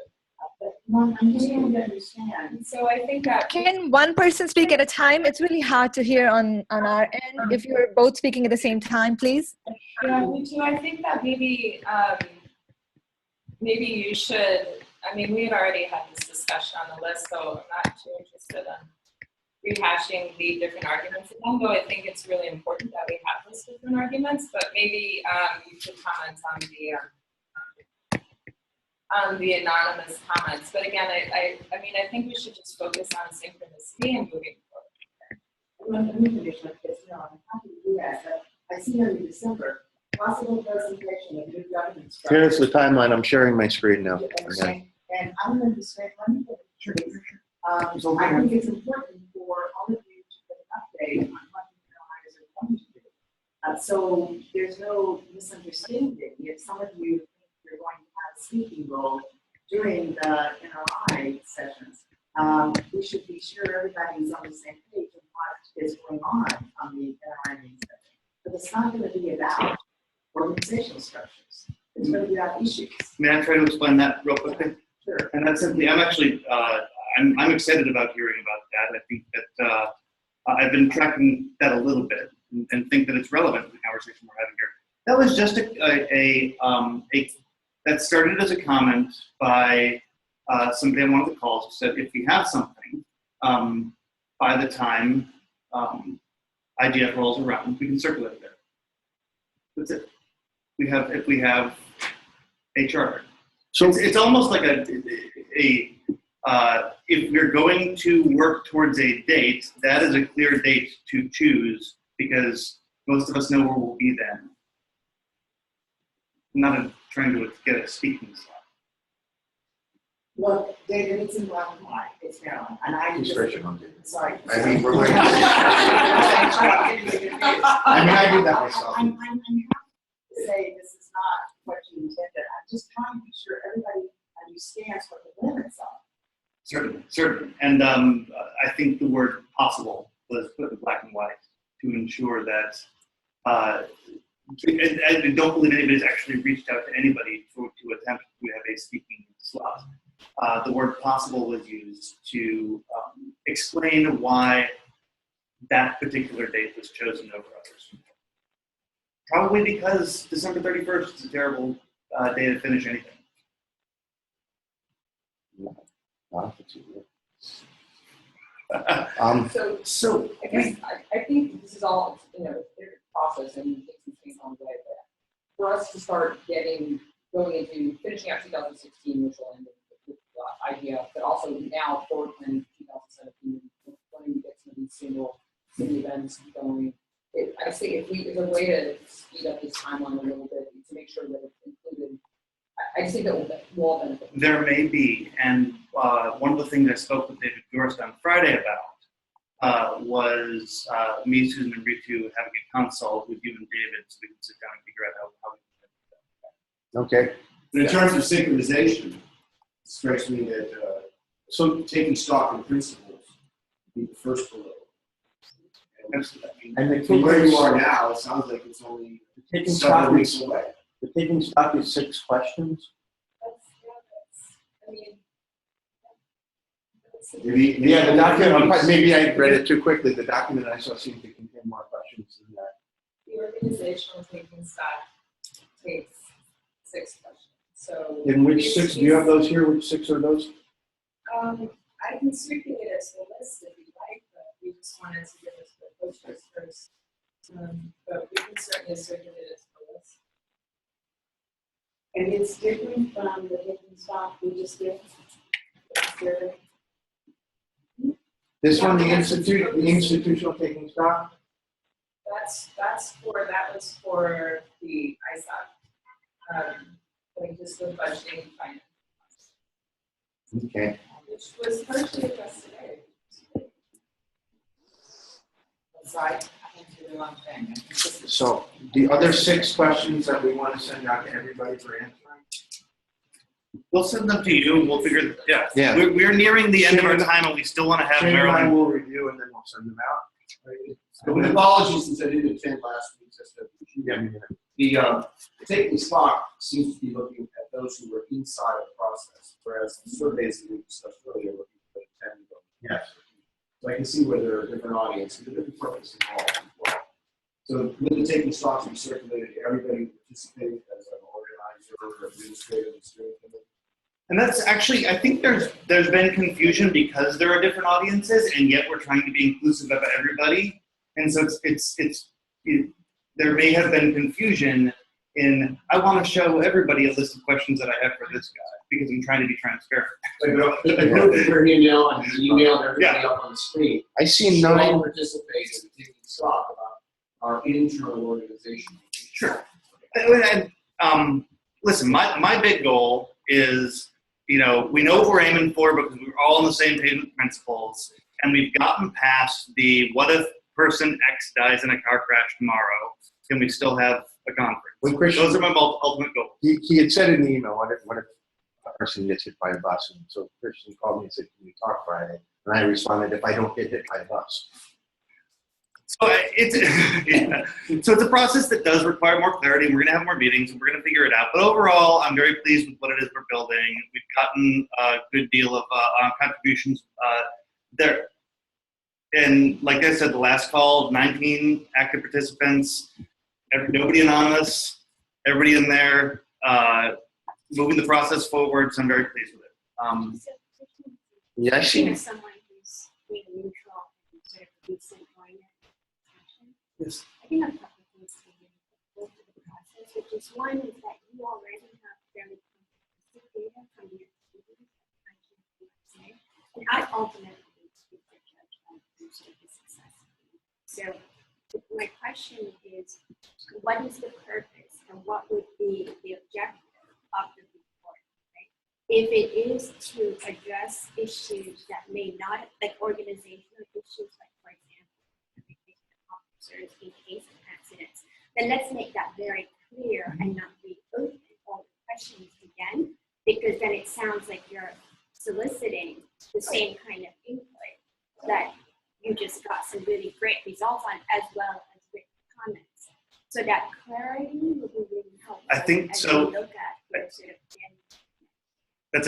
I'm getting to understand. So I think that Can one person speak at a time? It's really hard to hear on our end. If you're both speaking at the same time, please. Yeah, me too. I think that maybe maybe you should. I mean, we had already had this discussion on the list, so I'm not too interested in rehashing the different arguments again, though I think it's really important that we have those different arguments, but maybe you could comment on the anonymous comments. But again, I mean, I think we should just focus on synchronicity and moving forward. Let me finish like this. No, I'm happy to do that, but I see on in December, possible presentation of new government structure. Here's the timeline. I'm sharing my screen now. Okay. And I don't understand, let me get it straight. I think it's important for all of you to get an update on what the NRIs are going to do. So there's no misunderstanding. If some of you think you're going to have a speaking role during the NRI sessions, we should be sure everybody's on the same page of what is going on the NRI meeting session. But it's not going to be about organizational structures. It's going to be about issues. May I try to explain that real quickly? Sure. And that's simply, I'm actually, I'm excited about hearing about that. I think that I've been tracking that a little bit and think that it's relevant to the conversation we're having here. That was just that started as a comment by somebody on one of the calls who said, if we have something, by the time IGF rolls around, we can circulate it there. That's it. If we have a charter. So it's almost like if we're going to work towards a date, that is a clear date to choose because most of us know where we'll be then. I'm not trying to get a speaking slot. Well, David, it's in black and white, it's Maryland, and I just, sorry. I mean, we're going to. I mean, I do that myself. I'm happy to say this is not what you intended. I'm just trying to be sure everybody understands what the limits are. Certainly. And I think the word possible was put in black and white to ensure that, I don't believe anybody's actually reached out to anybody to attempt to have a speaking slot. The word possible was used to explain why that particular date was chosen over others. Probably because December 31st is a terrible day to finish anything. So I guess I think this is all, different process and things and things on the way. But for us to start going into finishing out 2016, which will end with IGF, but also now forward planning 2017, wanting to get some of these single city events going. I say if there's a way to speed up this timeline a little bit to make sure that it's included. I just think that will all benefit. There may be, and one of the things I spoke with David Gorst on Friday about was me, Susan, and Ritu having a consult with you and David so we can sit down and figure out how we can do that. Okay. But in terms of synchronization, it strikes me that so taking stock in principles would be the first below. And from where you are now, it sounds like it's only several weeks away. The taking stock is 6 questions. Yeah, the document, maybe I read it too quickly. The document I saw seemed to contain more questions than that. The organizational thinking stock takes 6 questions. So In which 6, do you have those here? Which 6 are those? I can circulate it to the list if you like, but we just wanted to give it to the posters first. But we can certainly circulate it to the list. And it's different from the taking stock we just did. This one, the institutional taking stock? That was for the ISOC, like just the budgeting and finance. Okay. Which was partially addressed today. Sorry, I went through the wrong thing. So the other 6 questions that we want to send out to everybody for answering? We'll send them to you and we'll figure, yeah. Yeah. We're nearing the end of our time and we still want to have Shane and I Maryland. will review and then we'll send them out. So with apologies since I didn't attend last week, just the taking stock seems to be looking at those who were inside of the process, whereas the surveys that we discussed earlier are looking for the 10 to go. Yes. So I can see where there are different audiences, different purposes involved as well. So with the taking stock to be circulated to everybody who participated as an organizer or administrator and steering committee. And that's actually, I think there's been confusion because there are different audiences and yet we're trying to be inclusive of everybody. And so there may have been confusion in, I want to show everybody a list of questions that I have for this guy because I'm trying to be transparent. Her email and the email and everybody up on the screen. I see no no. participated in taking stock about our internal organization. Sure. Listen, my big goal is, we know what we're aiming for because we're all on the same page with principles, and we've gotten past the what if person X dies in a car crash tomorrow, can we still have a conference? Those are my ultimate goals. He had said in the email, what if a person gets hit by a bus? And so Christian called me and said, can we talk Friday? And I responded, if I don't get hit by a bus. So it's a process that does require more clarity. We're going to have more meetings and we're going to figure it out. But overall, I'm very pleased with what it is we're building. We've gotten a good deal of contributions there. And like I said, the last call, 19 active participants, nobody anonymous, everybody in there, moving the process forward. So I'm very pleased with it. Yeah, I see. Someone who's being neutral and sort of decent going in. Yes. I think a couple of things to go through the process, which is one is that you already have fairly comprehensive data from your activities at IGF-USA. I ultimately think the judge of the success. So my question is, what is the purpose and what would be the objective of the report, right? If it is to address issues that may not, like organizational issues, like for example, officers in case of accidents, then let's make that very clear and not reopen all the questions again, because then it sounds like you're soliciting the same kind of input that you just got some really great results on, as well as written comments. So that clarity would be really helpful. I think as so. we look at your sort of That's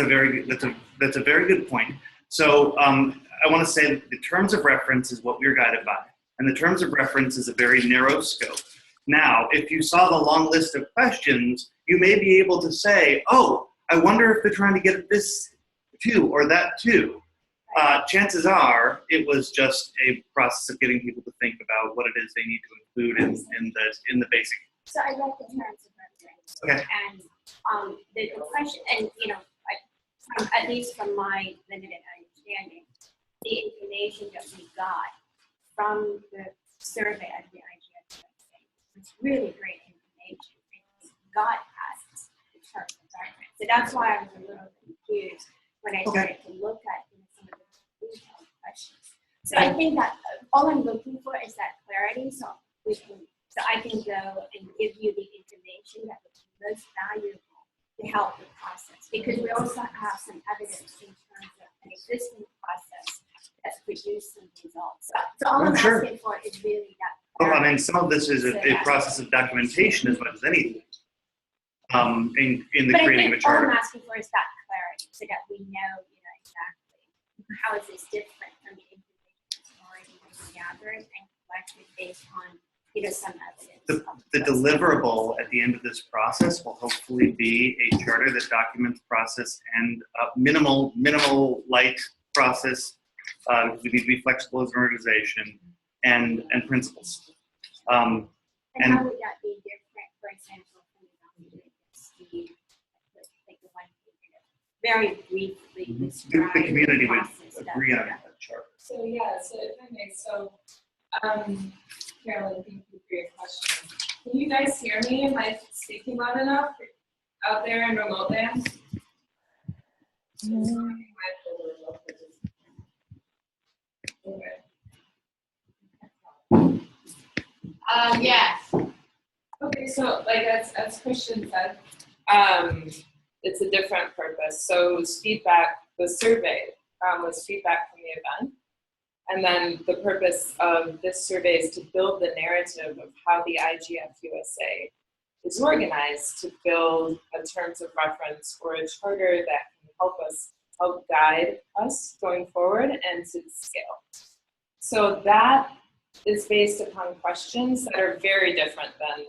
a very good point. So I want to say that the terms of reference is what we're guided by, and the terms of reference is a very narrow scope. Now, if you saw the long list of questions, you may be able to say, "Oh, I wonder if they're trying to get at this too or that too." Chances are it was just a process of getting people to think about what it is they need to include in the basic. So I like the terms of reference. Okay. And the question, and at least from my limited understanding, the information that we got from the survey of the IGF-USA was really great information. It got past the terms of reference. So that's why I was a little confused when I started to look at some of the detailed questions. So I think that all I'm looking for is that clarity, so I can go and give you the information that would be most valuable to help the process, because we also have some evidence in terms of an existing process that's produced some results. So all I'm asking for is really that. Well, I mean, some of this is a process of documentation as much as anything. In the creating of a charter. All I'm asking for is that clarity, so that we know, exactly how is this different from the information that's already been gathered and collected based on, some evidence. The deliverable at the end of this process will hopefully be a charter that documents process and minimal light process. We need to be flexible as an organization and principles. And how would that be different, for example, from the like the one very briefly describe the community would process agree on that charter. So if I may, Carolyn, thank you for your question. Can you guys hear me? Am I speaking loud enough out there in remote land? Yes. Okay, so as Christian said, it's a different purpose. So it was feedback. The survey was feedback from the event. And then the purpose of this survey is to build the narrative of how the IGF-USA is organized, to build a terms of reference or a charter that can help guide us going forward and to scale. So that is based upon questions that are very different than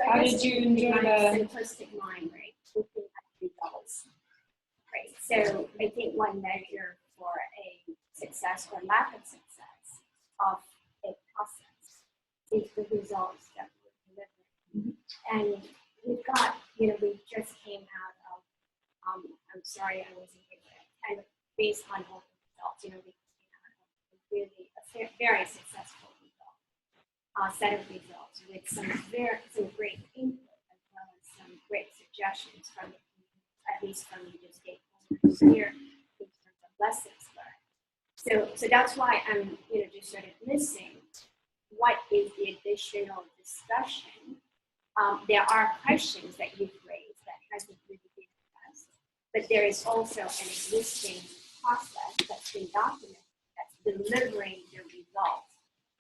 how did you enjoy the simplistic mind, right? Looking at results, right? So I think one measure for a success or lack of success of a process is the results that we're delivering. And we've got, we just came out of, I'm sorry I wasn't here, kind of based on all the results, we came out of really a very successful set of results with some great input as well as some great suggestions from the community, at least from the stakeholders here in terms of lessons learned. So that's why I'm just sort of missing what is the additional discussion. There are questions that you've raised that hasn't really been addressed, but there is also an existing process that's been documented that's delivering the results,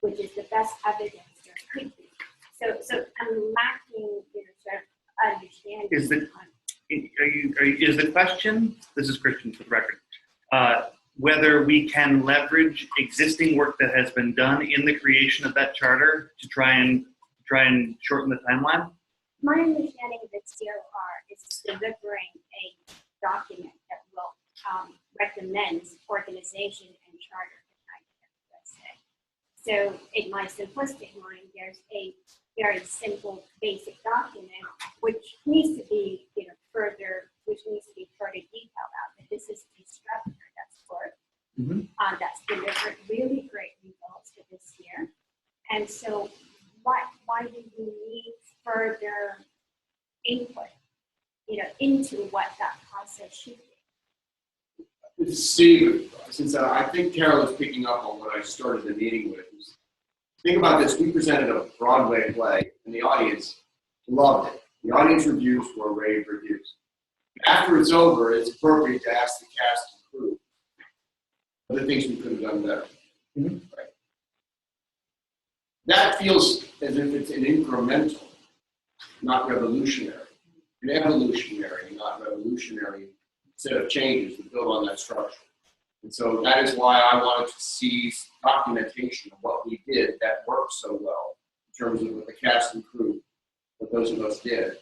which is the best evidence there could be. So I'm lacking, sort of understanding. Is the question? This is Christian for the record. Whether we can leverage existing work that has been done in the creation of that charter to try and shorten the timeline? My understanding of the COR is delivering a document that will recommend organization and charter for IGF-USA. So in my simplistic mind, there's a very simple, basic document which needs to be, further detailed out. That this is the structure that's for that's delivered really great results for this year. And so why do we need further input, into what that process should be? This is Steve. Since I think Carol is picking up on what I started the meeting with. Think about this. We presented a Broadway play, and the audience loved it. The audience reviews were rave reviews. After it's over, it's appropriate to ask the cast and crew other things we could have done better. Right. That feels as if it's an incremental, not revolutionary. An evolutionary, not revolutionary set of changes to build on that structure. And so that is why I wanted to see documentation of what we did that worked so well in terms of what the cast and crew, what those of us did.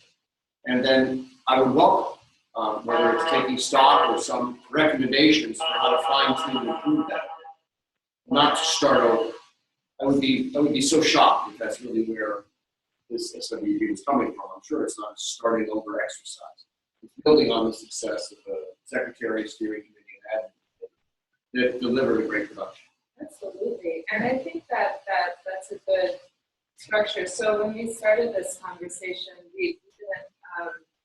And then I would welcome, whether it's taking stock or some recommendations for how to fine-tune and improve that. Not to start over. I would be so shocked if that's really where this SWD is coming from. I'm sure it's not a starting over exercise. It's building on the success of the Secretary, Steering Committee, and Admin that delivered a great production. Absolutely, and I think that's a good structure. So when we started this conversation, we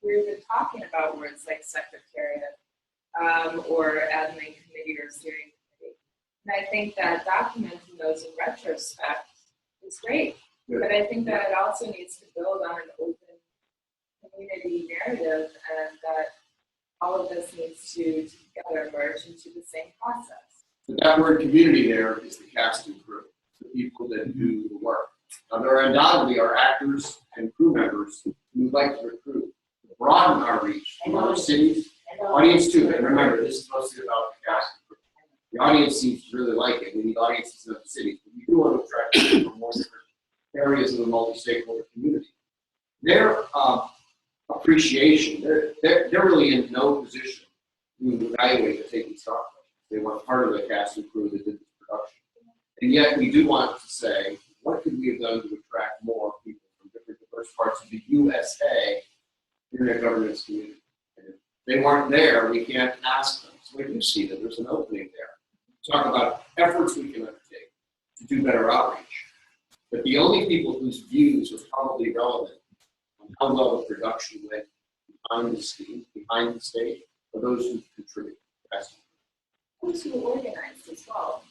were talking about words like secretariat or admin committee or steering committee, and I think that documenting those in retrospect is great. Yeah. But I think that it also needs to build on an open community narrative, and that all of this needs to together merge into the same process. That word community there is the cast and crew, the people that do the work. Now, there undoubtedly are actors and crew members who would like to recruit, broaden our reach to other cities, audience too. And remember, this is mostly about the cast and crew. The audience seems to really like it. We need audiences in other cities, but we do want to attract people from more different areas of the multi-stakeholder community. Their appreciation, they're really in no position to evaluate the taking stock. They want part of the cast and crew that did this production. And yet we do want to say, what could we have done to attract more people from different diverse parts of the USA internet governance community? And if they weren't there, we can't ask them. So we do see that there's an opening there. Talk about efforts we can undertake to do better outreach. But the only people whose views are probably relevant on how well the production went behind the stage are those who contribute. Those who organized as well.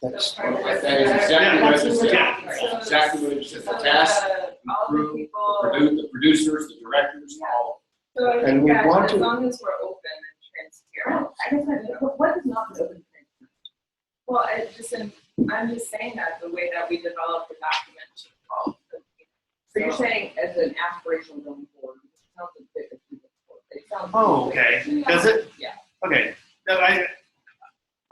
That's exactly what I just said. Exactly what I just said. The cast, the crew, the producers, the directors, all. So I think that as long as we're open and transparent. I guess what is not an open transparent? Well, I'm just saying that the way that we developed the document should follow. So you're saying as an aspirational going forward, it sounds a bit achievable. Oh, okay. Does it? Yeah. Okay. No, I don't.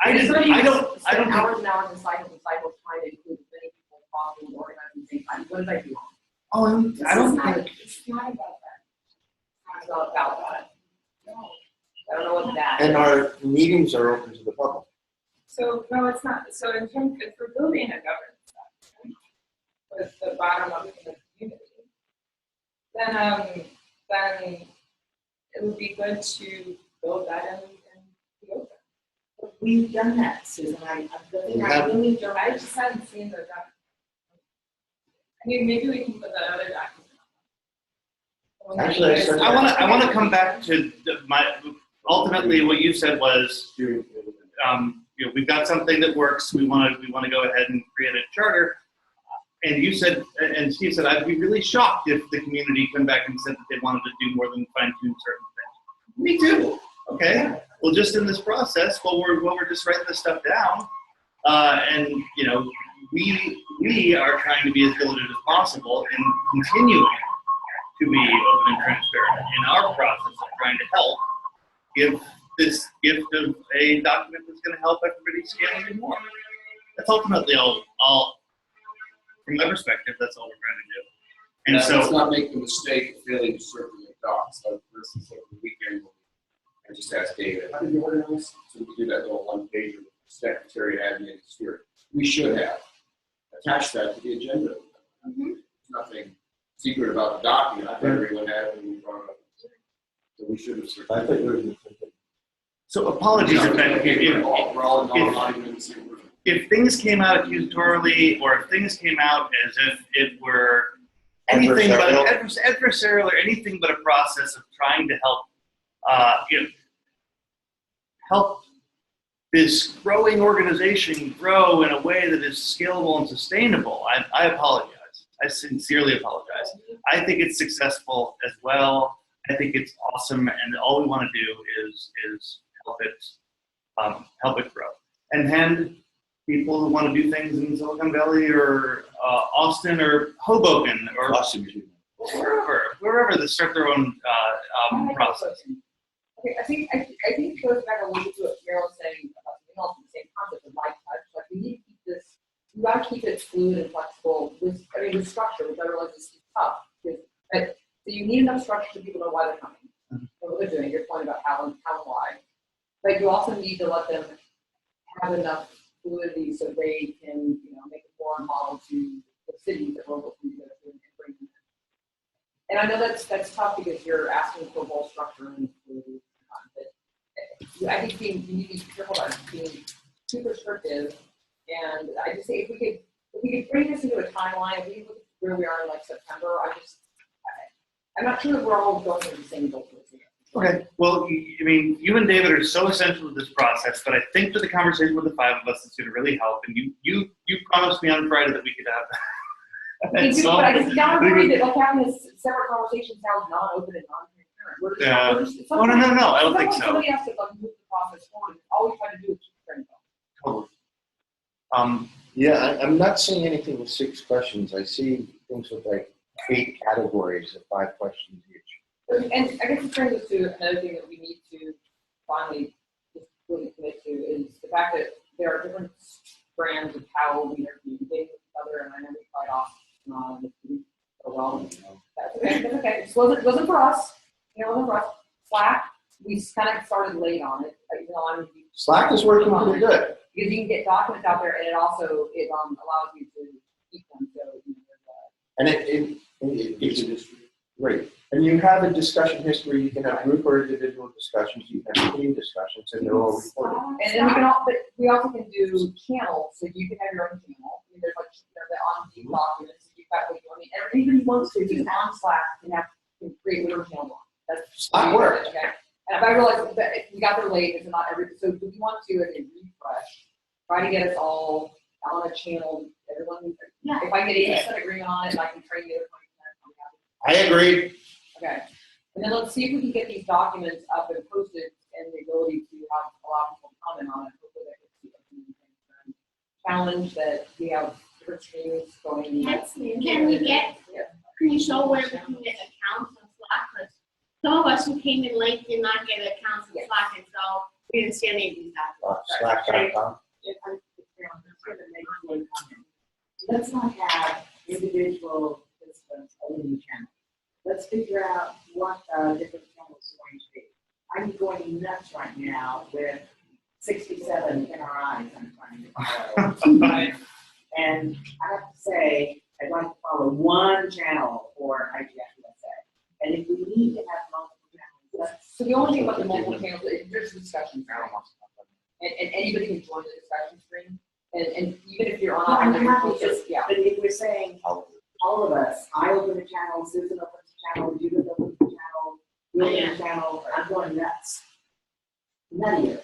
Hours and hours and cycles trying to include as many people as possible and organize at the same time. What did I do wrong? I don't think. It's not about that. It's not about that. No. I don't know what that is. And our meetings are open to the public. So, no, it's not. So in terms, if we're building a governance document with the bottom up in the community, then it would be good to build that in the open. We've done that, Susan. I just haven't seen the document. I mean, maybe we can put that other document. Actually, I want to come back to ultimately what you said was, we've got something that works. We want to go ahead and create a charter. And you said, and Steve said, I'd be really shocked if the community came back and said that they wanted to do more than fine-tune certain things. Me too. Okay. Well, just in this process, while we're just writing this stuff down, and we are trying to be as diligent as possible in continuing to be open and transparent in our process of trying to help give this gift of a document that's going to help everybody scale even more. That's ultimately all from my perspective, that's all we're trying to do. And so let's not make the mistake of failing to circulate docs. Like, for instance, over the weekend, I just asked David, how did you organize? So we do that little one pager with secretary, admin, and steering. We should have attached that to the agenda. There's nothing secret about the document. I thought everyone had when we brought it up. So we should have circulated. So apologies if things came out accusatorily, or if things came out as if it were anything but adversarial or anything but a process of trying to help, help this growing organization grow in a way that is scalable and sustainable, I apologize. I sincerely apologize. I think it's successful as well. I think it's awesome, and all we want to do is help it grow and hand people who want to do things in Silicon Valley or Austin or Hoboken or wherever they start their own process. Okay, I think it goes back a little bit to what Carol was saying about something else, the same concept of light touch. Like we need to keep this. You got to keep it fluid and flexible with structure, which I realize is tough. So you need enough structure so people know why they're coming, what they're doing. Your point about how and why, but you also need to let them have enough fluidity so they can, make a foreign model to the cities that we're looking to and bring them in. And I know that's tough because you're asking for both structure and fluidity. But I think you need to be careful about being too prescriptive. And I just say if we could bring this into a timeline, if we look at where we are in like September, I'm not sure that we're all going through the same goal. Okay. Well, you and David are so essential to this process, but I think that the conversation with the five of us is going to really help. And you promised me on Friday that we could have that. But I just now agree that like having this separate conversation sounds non-open and non-transparent. No, I don't think so. Somebody has to move the process forward. All we try to do is keep training. Totally. Yeah, I'm not seeing anything with 6 questions. I see things with like 8 categories of 5 questions each. And I guess it brings us to another thing that we need to finally just really commit to is the fact that there are different strands of how we are communicating with each other, and I know we quite often so well. That's okay. That's okay. It wasn't for us. It wasn't for us. Slack, we kind of started late on it. Slack is working pretty good. Because you can get documents out there, and it also allows you to keep them. So and it's great. And you have a discussion history. You can have group or individual discussions. You can have team discussions, and they're all recorded. And then we also can do channels, so you can have your own channel. I mean, there's like the on-deep documents. You've got what you want. I mean, everybody who wants to do on Slack can create whatever channel. That's Slack works. Okay. And I realized that we got there late, it's not every. So do we want to, as a refresh, try to get us all on a channel? Everyone, if I get 80% agreement on it, and I can train the other 20%. I agree. Okay. And then let's see if we can get these documents up and posted and the ability to allow people to comment on it. Hopefully that gets challenge that we have different streams going. Can you show where we can get accounts on Slack? Because some of us who came in late did not get accounts on Slack, and so we didn't see any of these documents. Slack.com. Let's not have individual participants own the channel. Let's figure out what different channels are going to be. I'm going nuts right now with 67 NRIs I'm trying to follow. And I have to say, I'd like to follow one channel for IGF-USA. And if we need to have multiple channels, so the only thing about the multiple channels, there's discussions. And anybody can join the discussion stream. And even if you're on, I'm happy but if we're saying all of us, I open a channel, Susan opens a channel, Judith opens a channel, you open a channel, I'm going nuts. None of you.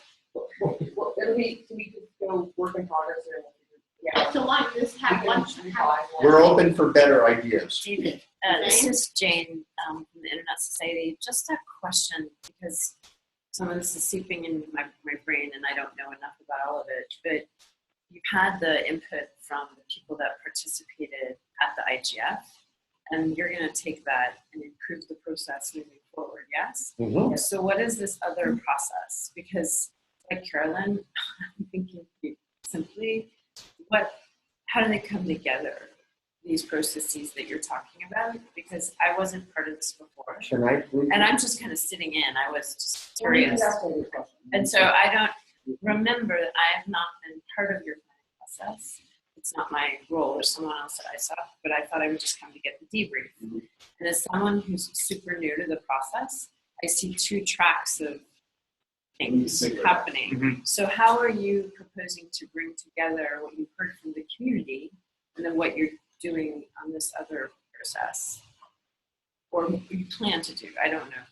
Well, it'll be, so we could go work in progress here. Yeah. So why just have one? We're open for better ideas. David, this is Jane from the Internet Society. Just a question, because some of this is seeping in my brain and I don't know enough about all of it, but you've had the input from the people that participated at the IGF, and you're going to take that and improve the process moving forward, yes? Mm-hmm. So what is this other process? Because like Carolyn, I'm thinking simply, how do they come together, these processes that you're talking about? Because I wasn't part of this before. Can I please? And I'm just kind of sitting in. I was just curious. And so I don't remember that I have not been part of your planning process. It's not my role. There's someone else at ISOC, but I thought I would just come to get the debrief. And as someone who's super new to the process, I see 2 tracks of things happening. So how are you proposing to bring together what you've heard from the community and then what you're doing on this other process? Or you plan to do, I don't know.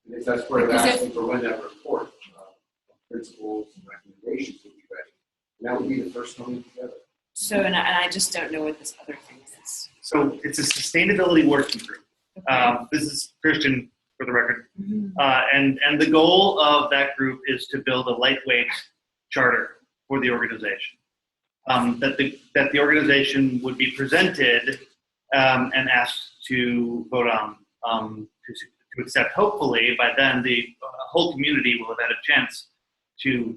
Because that's where they're asking for when that report, principles and recommendations will be ready. And that would be the first coming together. So, and I just don't know what this other thing is. So it's a sustainability working group. This is Christian, for the record. And the goal of that group is to build a lightweight charter for the organization. That the organization would be presented and asked to vote on, to accept. Hopefully, by then, the whole community will have had a chance to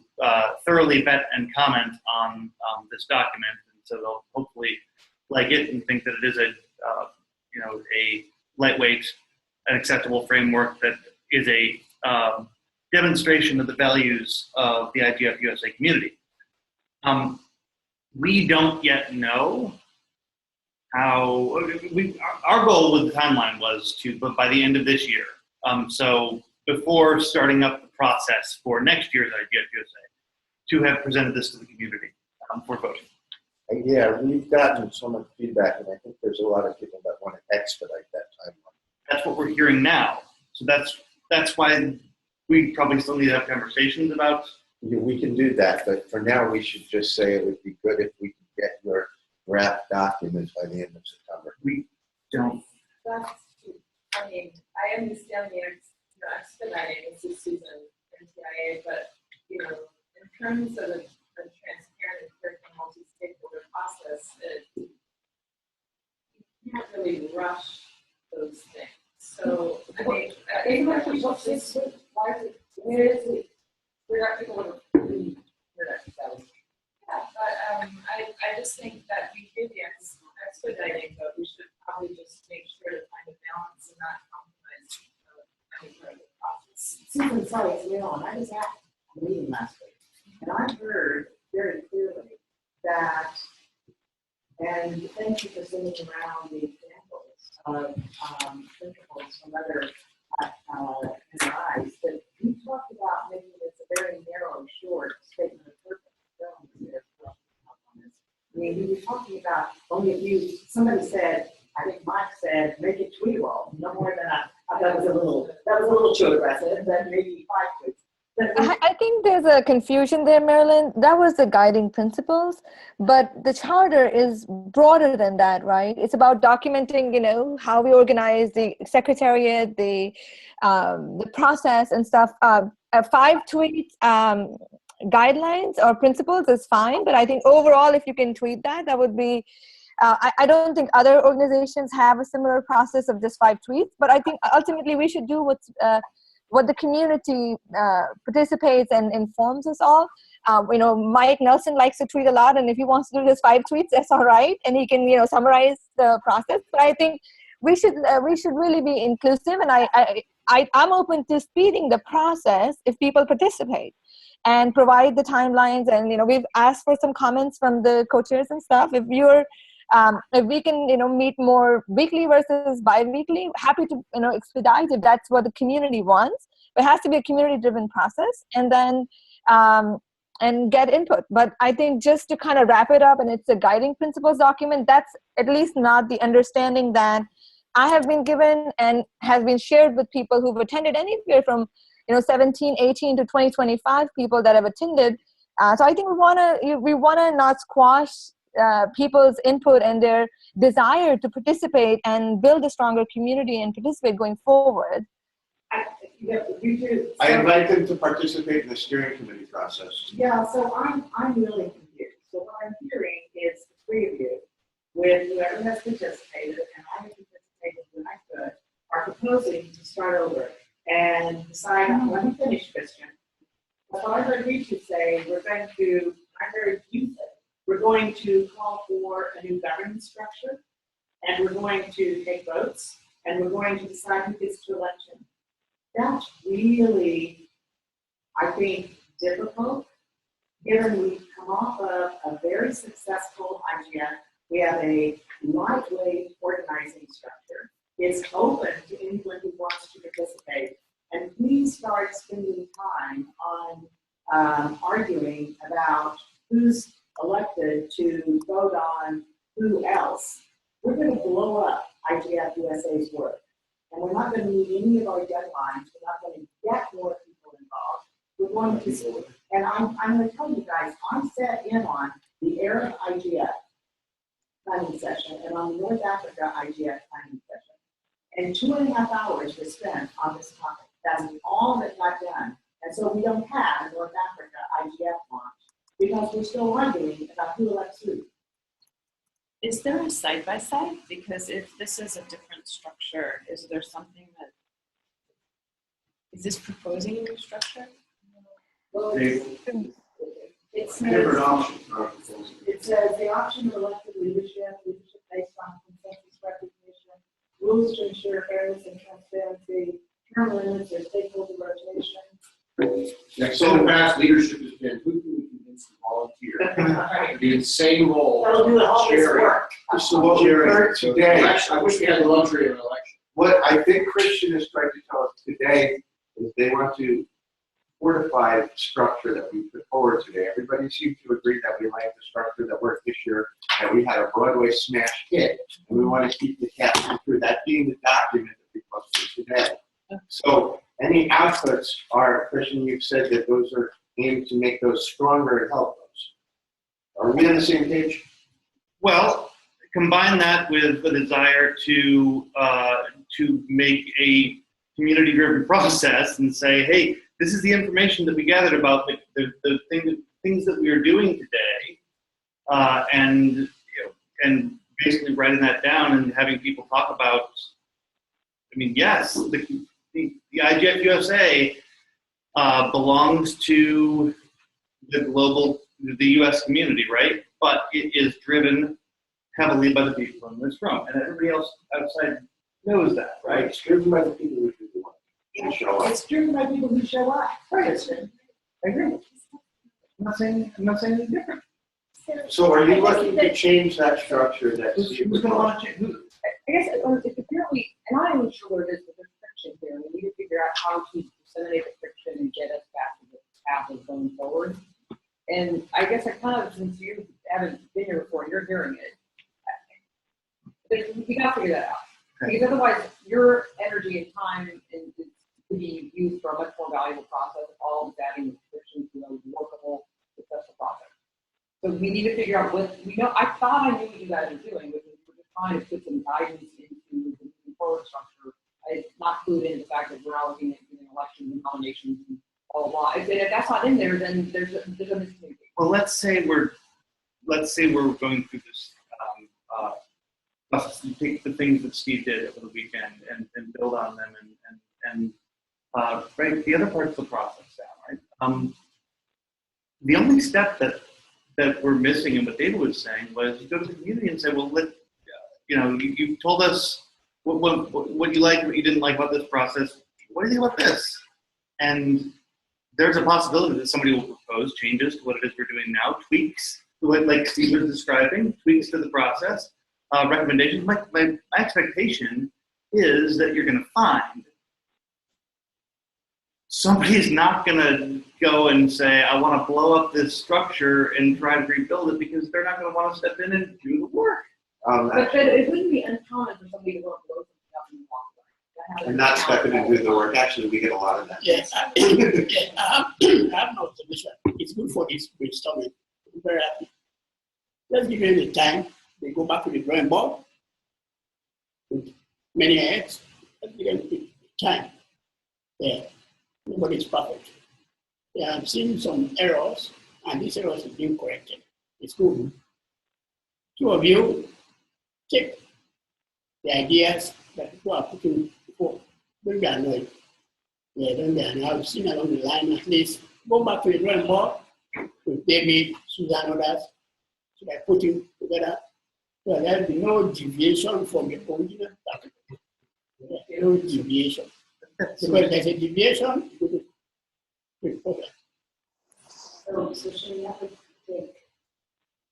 thoroughly vet and comment on this document. And so they'll hopefully like it and think that it is a lightweight and acceptable framework that is a demonstration of the values of the IGF-USA community. We don't yet know how, our goal with the timeline was but by the end of this year. So before starting up the process for next year's IGF-USA, to have presented this to the community for voting. Yeah, we've gotten so much feedback, and I think there's a lot of people that want to expedite that timeline. That's what we're hearing now. So that's why we probably still need to have conversations about. Yeah, we can do that, but for now we should just say it would be good if we could get your draft documents by the end of September. We don't. That's, I mean, I understand the expediting, this is Susan, NTIA, but, you know, in terms of a transparent and careful multi-stakeholder process, you can't really rush those things. So, I mean, we're not people who I just think that we did the expediting, but we should probably just make sure to find a balance and not compromise any part of the process. Susan, sorry, it's Leon. I was at a meeting last week, and I heard very clearly that, and thank you for sending around the examples of principles from other NRIs, but you talked about making this a very narrow, short statement of purpose. I mean, we were talking about only a few, somebody said, I think Mike said, make it tweetable, no more than that was a little too aggressive, then maybe 5 tweets. I think there's a confusion there, Marilyn. That was the guiding principles, but the charter is broader than that, right? It's about documenting, you know, how we organize the secretariat, the process and stuff. 5 tweets guidelines or principles is fine, but I think overall, if you can tweet that, that would be. I don't think other organizations have a similar process of just 5 tweets, but I think ultimately we should do what the community participates and informs us all. You know, Mike Nelson likes to tweet a lot, and if he wants to do his 5 tweets, that's all right, and he can, you know, summarize the process. But I think we should really be inclusive, and I'm open to speeding the process if people participate and provide the timelines. And, you know, we've asked for some comments from the co-chairs and stuff. If we can, you know, meet more weekly versus bi-weekly, happy to, you know, expedite if that's what the community wants. But it has to be a community-driven process, and then and get input. But I think just to kind of wrap it up, and it's a guiding principles document, that's at least not the understanding that I have been given and has been shared with people who've attended, anywhere from, you know, 17, 18 to 20, 25 people that have attended. So I think we wanna not squash people's input and their desire to participate and build a stronger community and participate going forward. I invite them to participate in the steering committee process. Yeah, so I'm really confused. So what I'm hearing is the 3 of you, with whoever has participated, and I have participated when I could, are proposing to start over and decide on, let me finish, Christian. That's what I heard you two say. We're going to call for a new governance structure, and we're going to take votes, and we're going to decide who gets to election. That's really, I think, difficult, given we've come off of a very successful IGF. We have a lightweight organizing structure. It's open to anyone who wants to participate. And we we start spending time on arguing about who's elected to vote on who else, we're going to blow up IGF-USA's work. And we're not going to meet any of our deadlines. We're not going to get more people involved. We're going to, and I'm going to tell you guys, I'm set in on the Arab IGF planning session and on the North Africa IGF planning session. And 2.5 hours were spent on this topic. That's all that got done. And so we don't have North Africa IGF launch because we're still arguing about who elects who. Is there a side-by-side? Because if this is a different structure, is there something that, is this proposing a new structure? Well, it says, Different options are proposed. it says the option of elected leadership based on consensus recognition, rules to ensure fairness and transparency, term limits or stakeholder rotation. Yeah, so in the past, leadership has been, who can we convince to volunteer? Be the same role. They'll do all this Jerry. work. So what we heard today, Actually, I wish we had the luxury of an election. what I think Christian is trying to tell us today is they want to fortify the structure that we put forward today. Everybody seems to agree that we like the structure that worked this year, that we had a Broadway smash hit, and we want to keep the caption through that being the document that we posted today. So any outputs are, Christian, you've said that those are aimed to make those stronger and help those. Are we on the same page? Well, combine that with the desire to make a community-driven process and say, hey, this is the information that we gathered about the things that we are doing today, and basically writing that down and having people talk about. I mean, yes, the IGF-USA belongs to the U.S. community, right? But it is driven heavily by the people in this room, and everybody else outside knows that, right? It's driven by the people who do the work. And show up. It's driven by people who show up. Right. I agree. I'm not saying anything different. So are you looking to change that structure that Who's going to want to change? I guess if apparently, and I'm not even sure what it is, but there's friction here. We need to figure out how to disseminate the friction and get us back to the path of going forward. And I guess I kind of, since you haven't been here before, you're hearing it. We got to figure that out. Okay. Because otherwise, your energy and time could be used for a much more valuable process, all of adding friction to a workable, successful process. So we need to figure out what we know. I thought I knew what you guys were doing, which is we're just trying to put some guidance into the moving forward structure. It's not clued in the fact that we're now looking at doing elections and nominations and blah blah blah. If that's not in there, then there's a miscommunication. Well, let's say we're going through this process and take the things that Steve did over the weekend and build on them and break the other parts of the process down, right? The only step that we're missing in what David was saying was you go to the community and say, well, you told us what you liked, what you didn't like about this process. What do you think about this? And there's a possibility that somebody will propose changes to what it is we're doing now, tweaks to what, like Steve was describing, tweaks to the process, recommendations. My expectation is that you're going to find somebody's not going to go and say, I want to blow up this structure and try to rebuild it, because they're not going to want to step in and do the work. But it wouldn't be uncommon for somebody to go and blow something up and walk away. And not stepping in and do the work. Actually, we get a lot of that. Yes, I have no observation. It's good for this brainstorming. I'm very happy. Let's give them the time. They go back to the drawing board with many heads. Let's give them the time. Yeah, nobody is perfect. They have seen some errors, and these errors are being corrected. It's good. Two of you take the ideas that people are putting forward. Don't be annoyed. Yeah, don't be annoyed. I've seen along the line, at least go back to the drawing board with David, Susan, others. So they're putting together. So there'll be no deviation from the original document. No deviation. Because there's a deviation, with problem. So should we have to take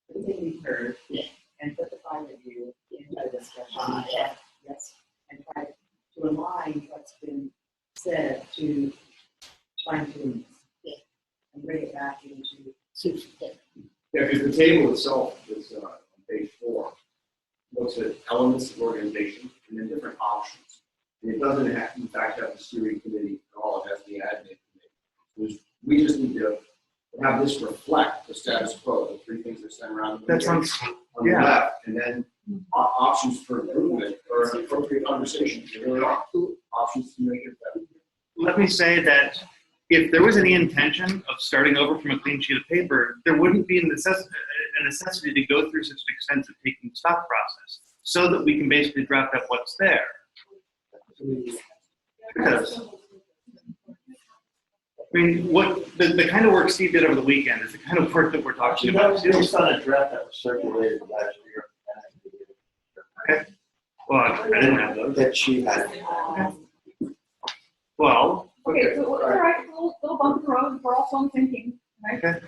everything we've heard and put the five of you into the discussion? Yes. And try to align what's been said to fine tune this. And bring it back into. Yeah, because the table itself is on page 4. Looks at elements of organization and then different options. And it doesn't have, in fact, have the steering committee at all. It has the admin committee. We just need to have this reflect the status quo, the 3 things that stand around the on the left, and then options for improvement or an appropriate conversation. There really are options to make it better. Let me say that if there was any intention of starting over from a clean sheet of paper, there wouldn't be a necessity to go through such an extensive taking stock process, so that we can basically draft up what's there. Because, I mean, what the kind of work Steve did over the weekend is the kind of work that we're talking about. Based on a draft that was circulated last year. Okay. Well, I didn't have those. That she had. Well. Okay, so all right, we'll bump the road. We're also on thinking, right? Okay.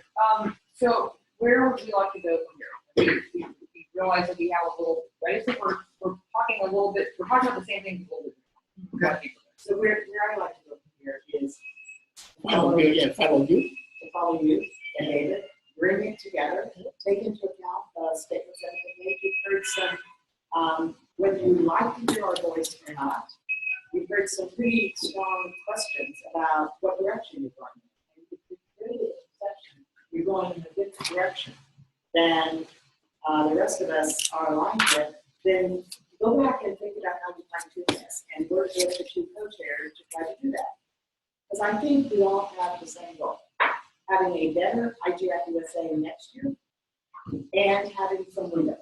So where would you like to go from here? We realize that we have a little, right? So we're talking a little bit. We're talking about the same thing a little bit. Okay. So where I like to go from here is Follow you. to follow you and David, bring it together, take into account the statements that have been made. You've heard some, whether you like to hear our voice or not, we've heard some pretty strong questions about what direction you're going in. And if you've created a perception you're going in a different direction than the rest of us are aligned with, then go back and think about how you fine-tune this and work with the 2 co-chairs to try to do that. Because I think we all have the same goal, having a better IGF-USA next year and having some window.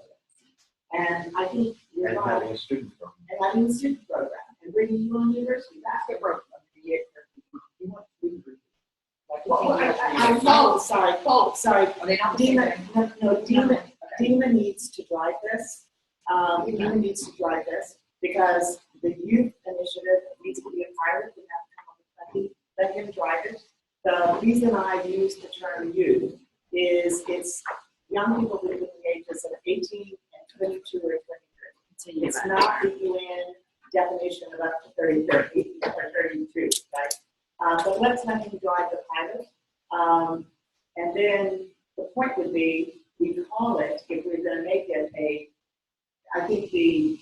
And I think you're And right. having a student program. And having a student program and bringing you on university basket program. You want student group. I know, sorry. Are they not the same thing? No, DEMA needs to drive this. DEMA needs to drive this because the youth initiative needs to be a pilot. We have to come up with funding. Let him drive it. The reason I use the term youth is it's young people between the ages of 18 and 22 or 23. It's not the UN definition of up to 30 or 32, right? But let's let him drive the pilot. And then the point would be, we call it, if we're going to make it I think the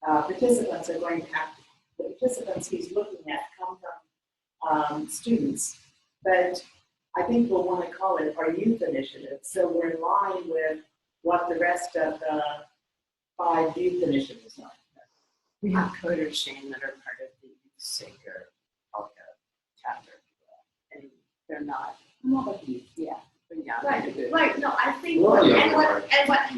participants are going to have, the participants he's looking at come from students, but I think we'll want to call it our youth initiative. So we're in line with what the rest of the 5 youth initiatives are. We have coders, Shane, that are part of the Saker chapter, and they're not. Yeah. Right, no, I think, Well, yeah, and what,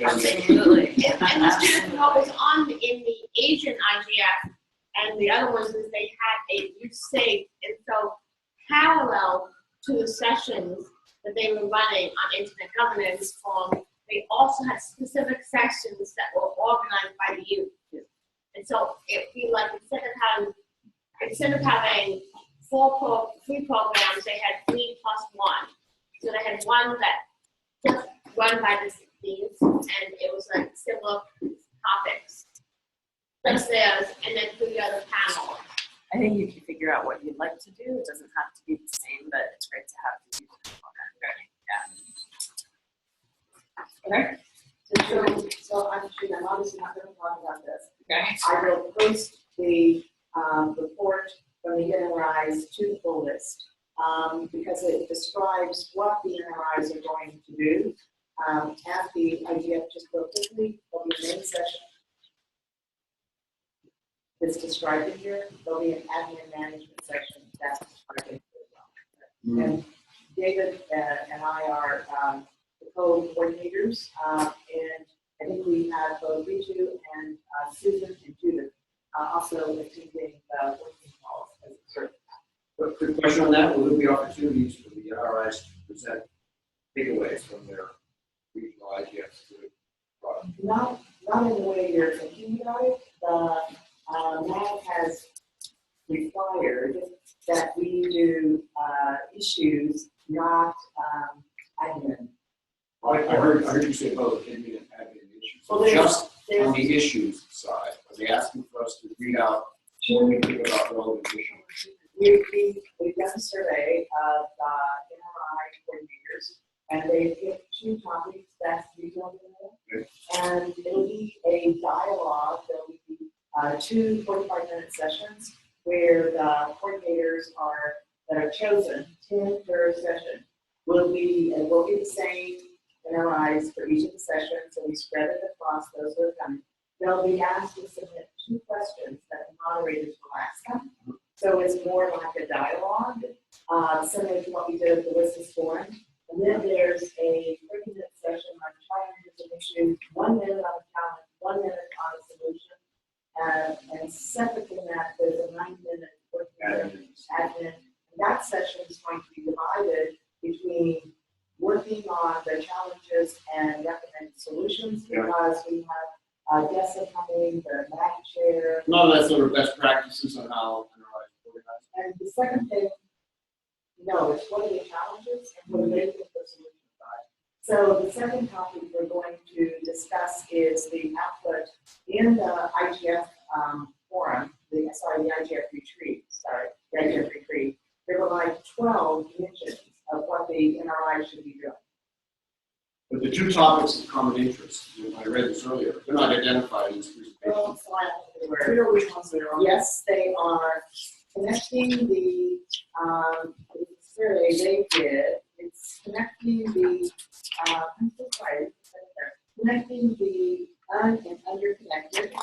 Absolutely. and the student that was on in the Asian IGF and the other ones is they had a youth safe, and so parallel to the sessions that they were running on internet governance, they also had specific sessions that were organized by the youth. And so it be like instead of having 3 programs, they had 3 plus 1. So they had one that just run by the youth, and it was like similar topics. Plus theirs, and then 3 other panels. I think you can figure out what you'd like to do. It doesn't have to be the same, but it's great to have the youth component. Okay. So I'm obviously not going to talk about this. Okay. I will post the report from the NRIs to the full list because it describes what the NRIs are going to do. At the IGF, just real quickly, there'll be a main session that's described in here. There'll be an admin management section that's described in here as well. And David and I are the co-coordinators, and I think we have both Riju and Susan and Judith also attending the working calls as a certain. But quick question on that, will there be opportunities for the NRIs to present takeaways from their regional IGFs to product? Not in the way you're thinking about it. MAG has required that we do issues, not admin. I heard you say both, admin and admin issues. Well, Just on the issues side, are they asking for us to read out what we think about relevant issues? We've done a survey of NRI coordinators, and they picked 2 topics that's regional data. And it'll be a dialogue. There'll be 2 45-minute sessions where the coordinators that are chosen, 10 per session, will be the same NRIs for each of the sessions, so we spread it across those who have done it. They'll be asked to submit 2 questions that the moderators will ask them. So it's more like a dialogue, similar to what we did at the WSIS Forum. And then there's a 30-minute session on challenges and issues, 1 minute on a challenge, 1 minute on a solution. And separate from that, there's a 9-minute working admin. And that session is going to be divided between working on the challenges and recommended solutions, because we have guests coming, the MAC chair. A lot of that sort of best practices on how NRIs organize. And the second thing, it's what are the challenges and what are they think the solutions are. So the second topic we're going to discuss is the output in the IGF forum, the IGF retreat, the IGF retreat. There were like 12 mentions of what the NRI should be doing. But the 2 topics of common interest, I read this earlier, they're not identified in this presentation. Yes, they are connecting the survey they did. It's connecting the connecting the un and underconnected.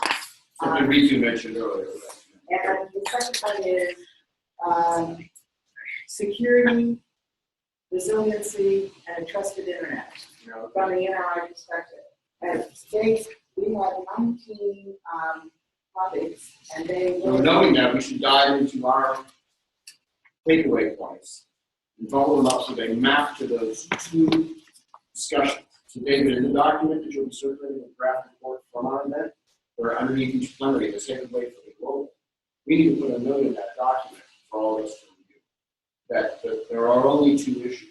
Something Ritu mentioned earlier. And the second one is security, resiliency, and a trusted internet from the NRI perspective. And we have 19 topics, and they So knowing that, we should dive into our takeaway points and follow them up so they map to those 2 discussions. So David, in the document that you'll be circulating the draft report from our event, where underneath each plenary, the takeaway for the global, we need to put a note in that document for all of us to review, that there are only 2 issues.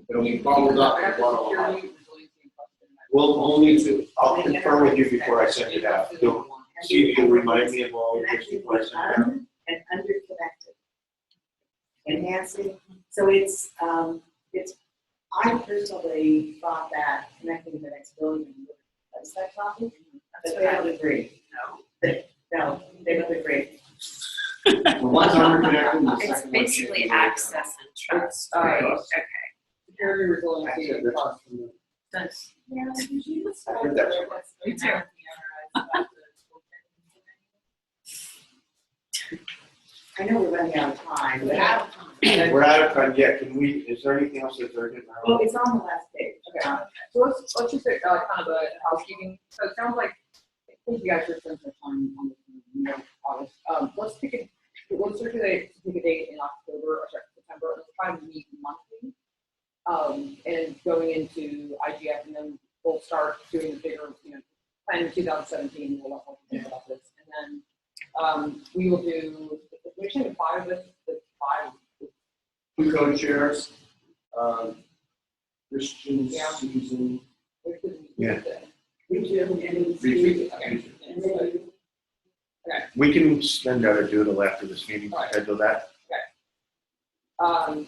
It'll be bubbled up in one line. Well, only 2. I'll confirm with you before I send it out. See if you'll remind me of all of this before I send it out. And underconnected. Enhancing. So it's I personally thought that connecting the next building was that topic, but they don't agree. They don't agree. It's basically access and trust, right? Okay. Security, resiliency, and trust. Yeah, I heard that somewhere. me too. I know we're running out of time. But We're out of time yet. Is there anything else that's urgent? well, it's on the last page. Okay. So let's just say kind of a housekeeping. So it sounds like I think you guys are spending some time on this in August. Let's circulate to pick a date in October or September, and let's try to meet monthly. And going into IGF, and then we'll start doing the bigger, plan in 2017. We'll let you think about this, and then we will do. We should have 5 of this. 5. 2 co-chairs, Christian, Susan. Yeah. Okay. We can send out a doodle after this meeting to schedule that.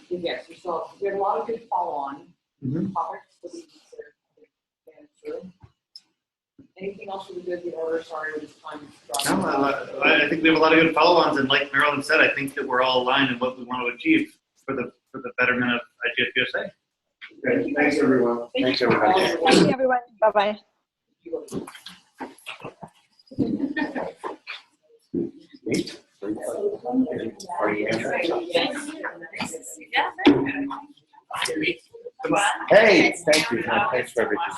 Yes, we have a lot of good follow-on topics that we consider. Anything else we did in order? Sorry, we're just time. No, I think we have a lot of good follow-ons, and like Marilyn said, I think that we're all aligned in what we want to achieve for the betterment of IGF-USA. Okay, thanks everyone. Thanks everybody. Thank you, everyone. Bye-bye. Are you in? Yeah. Hey, thank you. Thanks for everything.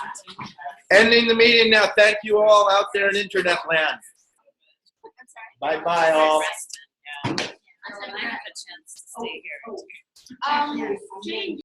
Ending the meeting now. Thank you all out there in internet land. Bye-bye all. I have a chance to stay here. Jane.